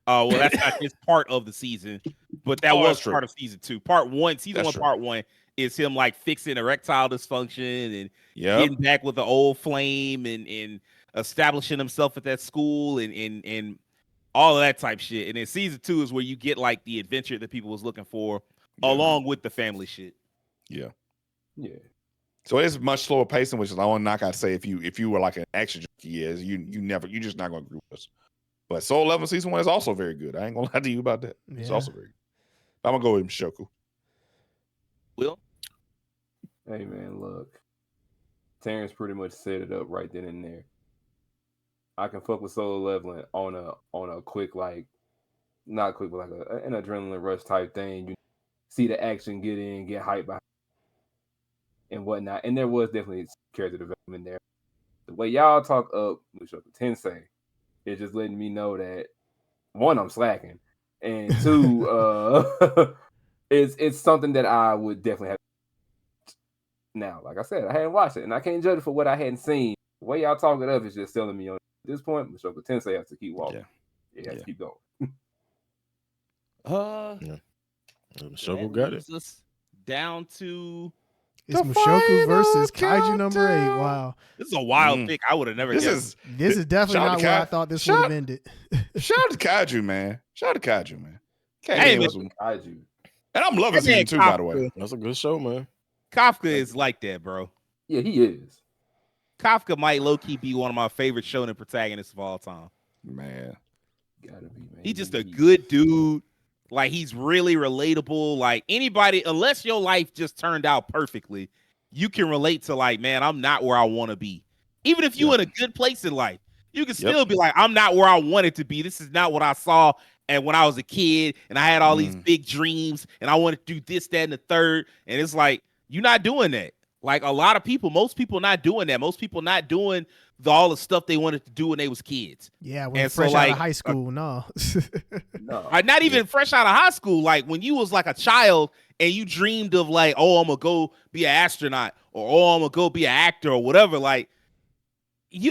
Oh, well, that's not just part of the season, but that was part of season 2. Part 1, season 1, part 1 is him like fixing erectile dysfunction and Yep. getting back with the old flame and establishing himself at that school and all of that type shit. And then season 2 is where you get like the adventure that people was looking for, along with the family shit. Yeah. Yeah. So it's much slower pacing, which is the only knock I'd say if you were like an action junkie, you're just not gonna agree with us. But Soul Level season 1 is also very good. I ain't gonna lie to you about that. It's Yeah. also very good. I'm gonna go with Mushoku. Will? Hey man, look. Terrence pretty much set it up right then and there. I can fuck with Solo Leveling on a quick, like, not quick, but like an adrenaline rush type thing. You see the action get in, get hyped by and whatnot. And there was definitely character development there. The way y'all talk up Mushoku Tensei is just letting me know that, one, I'm slacking, and two, it's something that I would definitely have. Now, like I said, I hadn't watched it, and I can't judge it for what I hadn't seen. The way y'all talk it up is just telling me on at this point, Mushoku Tensei has to keep walking. Yeah. It has to keep going. Shogo that got it. moves us down to It's The Mushoku versus final Kaiju number 8. countdown. Wow. this is a wild Mm. pick. I would have never This guessed. is This is definitely Shout out not to where I Kai- thought this shout- would have ended. shout out to Kaiju, man. Shout out to Kaiju, man. Hey, was- man. Kaiju. and I'm loving That man season 2, by the way. That's a good show, man. Kafka is like that, bro. Yeah, he is. Kafka might low-key be one of my favorite shonen protagonists of all time. Man. Gotta be, man. He's just a good dude. Like, he's really relatable. Like, anybody, unless your life just turned out perfectly, you can relate to, like, man, I'm not where I want to be. Even if you're in a good place in life, you can still be like, I'm not where I wanted to be. This is not what I saw and when I was a kid, and I had all these big dreams, and I wanted to do this, that, and the third. And it's like, you're not doing that. Like, a lot of people, most people not doing that. Most people not doing all the stuff they wanted to do when they was kids. Yeah, when And so, fresh out like, of high school, no. No. Not even fresh out of high school. Like, when you was like a child and you dreamed of like, oh, I'm gonna go be an astronaut, or oh, I'm gonna go be an actor or whatever. Like,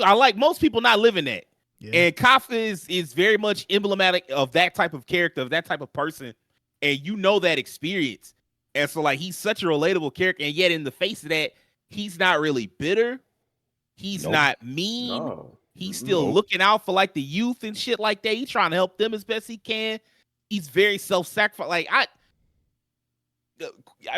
I like most people not living that. Yeah. And Kafka is very much emblematic of that type of character, of that type of person, and you know that experience. And so, like, he's such a relatable character, and yet in the face of that, he's not really bitter. He's not mean. No. He's still looking out for like the youth and shit like that. He's trying to help them as best he can. He's very self-sacrificing. Like, I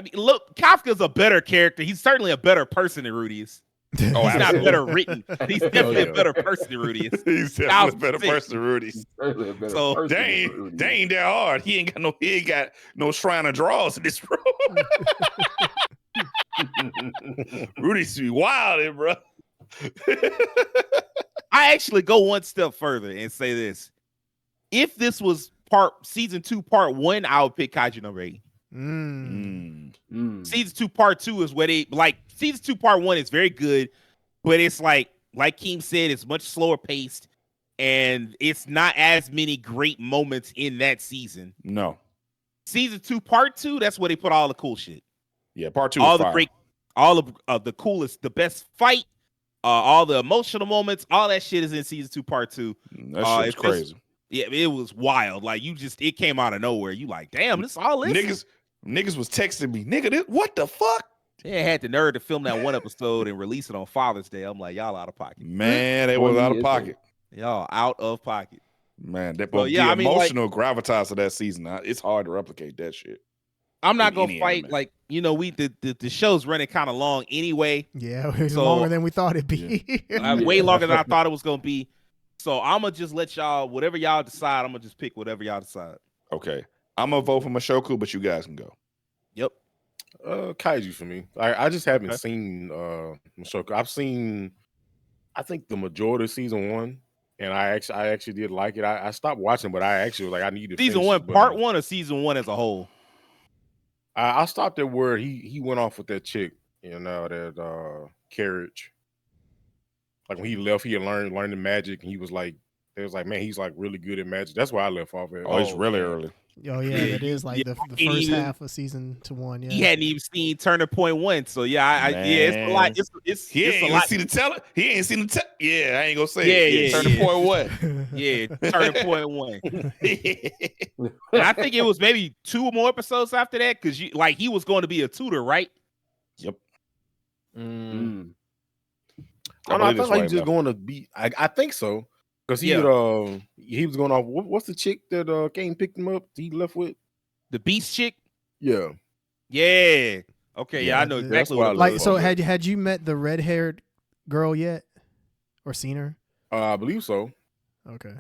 mean, look, Kafka's a better character. He's certainly a better person than Rudy is. Oh, He's not absolutely. better written. He's definitely a better person than Rudy is. He's definitely a better 1000%. person than Rudy. Certainly a better So, person They than Rudy. ain't that hard. He ain't got no shrine of draws in this room. Rudy's be wild, bro. I actually go one step further and say this. If this was season 2, part 1, I would pick Kaiju number 8. Season 2, part 2 is where they like. Season 2, part 1 is very good, but it's like Keem said, it's much slower paced, and it's not as many great moments in that season. No. Season 2, part 2, that's where they put all the cool shit. Yeah, part 2 All is the fire. great, all of the coolest, the best fight, all the emotional moments, all that shit is in season 2, part 2. That shit was if this- crazy. Yeah, it was wild. Like, it came out of nowhere. You like, damn, this all this. Niggas was texting me, nigga, what the fuck? They had the nerve to film that one episode and release it on Father's Day. I'm like, y'all out of pocket. Man, they was out of pocket. Y'all out of pocket. Man, that Well, yeah, the I mean, emotional gravitas of that season, it's hard to replicate that shit. I'm not In gonna any fight anime. like the show's running kind of long anyway. Yeah, it was So- longer than we thought it'd be. Way longer than I thought it was gonna be. So I'm gonna just let y'all, whatever y'all decide, I'm gonna just pick whatever y'all decide. Okay. I'm gonna vote for Mushoku, but you guys can go. Yep. Kaiju for me. I just haven't Okay. seen Mushoku. I've seen, I think, the majority of season 1, and I actually did like it. I stopped watching, but I actually was like, I need to Season finish 1, it, but part 1, or season 1 as a whole. I stopped at where he went off with that chick, that Carriage. Like when he left, he had learned the magic, and he was like, it was like, man, he's like really good at magic. That's why I left off at. Oh, it's really early. Oh yeah, that is like the He first even- half of season 1. Yeah. He hadn't even seen Turner Point 1, so yeah, yeah, it's a lot. It's He it's ain't a even lot. seen the teller. He ain't seen the teller. Yeah, I ain't gonna say. Yeah, it. yeah, Turning yeah. point what? Yeah, Turner Point 1. And I think it was maybe 2 more episodes after that because he was going to be a tutor, right? Yep. Mm. I I don't know. I believe thought it's he right, was just bro. going to be. I think so because he Yeah. he was going off. What's the chick that came and picked him up? He left with. The Beast chick. Yeah. Yeah. Okay. Yeah, Yeah, I know the- exactly what what I it Like, was. so had you met the red-haired girl yet, or seen her? I believe so. Okay,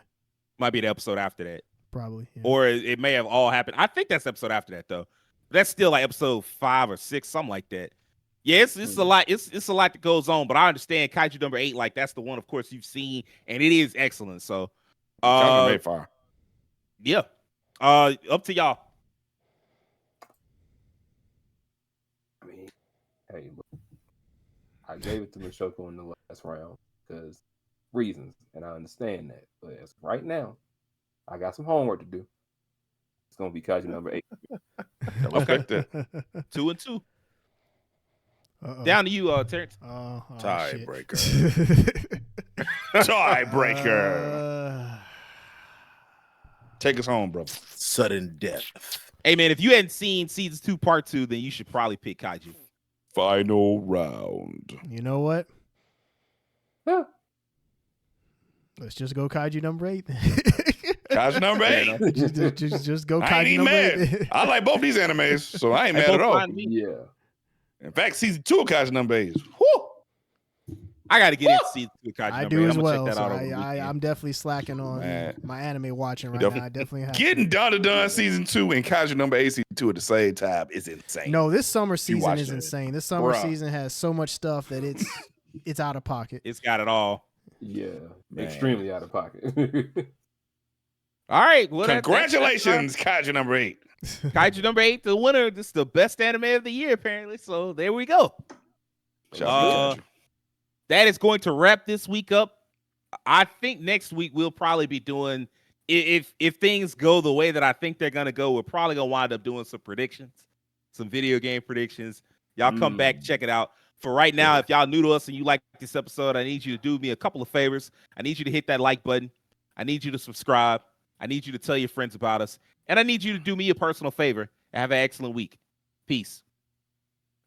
Might be the episode after that, probably. Yeah. or it may have all happened. I think that's the episode after that though. That's still like episode 5 or 6, something like that. Yeah, it's a lot. It's a lot that goes on, but I understand Kaiju number 8. Like that's the one, of course, you've seen, and it is excellent. So, Kaiju made fire. yeah. Up to y'all. I mean, hey, look, I gave it to Mashoko in the last round because reasons, and I understand that. But as right now, I got some homework to do. It's gonna be Kaiju number 8. I respect that. 2 and 2. Uh-oh. Down to you, Terrence. Oh, Tiebreaker. shit. Tiebreaker. Take us home, brother. Sudden death. Hey man, if you hadn't seen seasons 2, part 2, then you should probably pick Kaiju. Final round. You know what? Yeah. Let's just go Kaiju number 8. Kaiju number 8. just go I ain't Kaiju even number mad. 8. I like both these animes, so I ain't They mad at both all. fine to me. Yeah. In fact, season 2 of Kaiju number 8 is whew. I got to get into season 2 of Kaiju I number do 8. as I'm gonna well. check that So out over the weekend. I'm definitely slacking on Man. my anime watching right Definitely- now. I definitely have Getting to. Done season 2 and Kaiju number 8 season 2 at the same time is insane. No, this summer season watched is it. insane. This summer Bruh. season has so much stuff that it's out of pocket. It's got it all. Yeah. Man. Extremely out of pocket. All right. Well, Congratulations, Kaiju number 8. Kaiju number 8, the winner. This is the best anime of the year, apparently. So there we go. Shout out to Kaiju. That is going to wrap this week up. I think next week we'll probably be doing, if things go the way that I think they're gonna go, we're probably gonna wind up doing some predictions, some video game predictions. Y'all come back, check it out. For right now, if y'all new to us and you like this episode, I need you to do me a couple of favors. I need you to hit that like button. I need you to subscribe. I need you to tell your friends about us. And I need you to do me a personal favor and have an excellent week. Peace.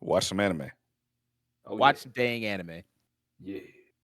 Watch some anime. Oh, Watch some dang anime. Yeah.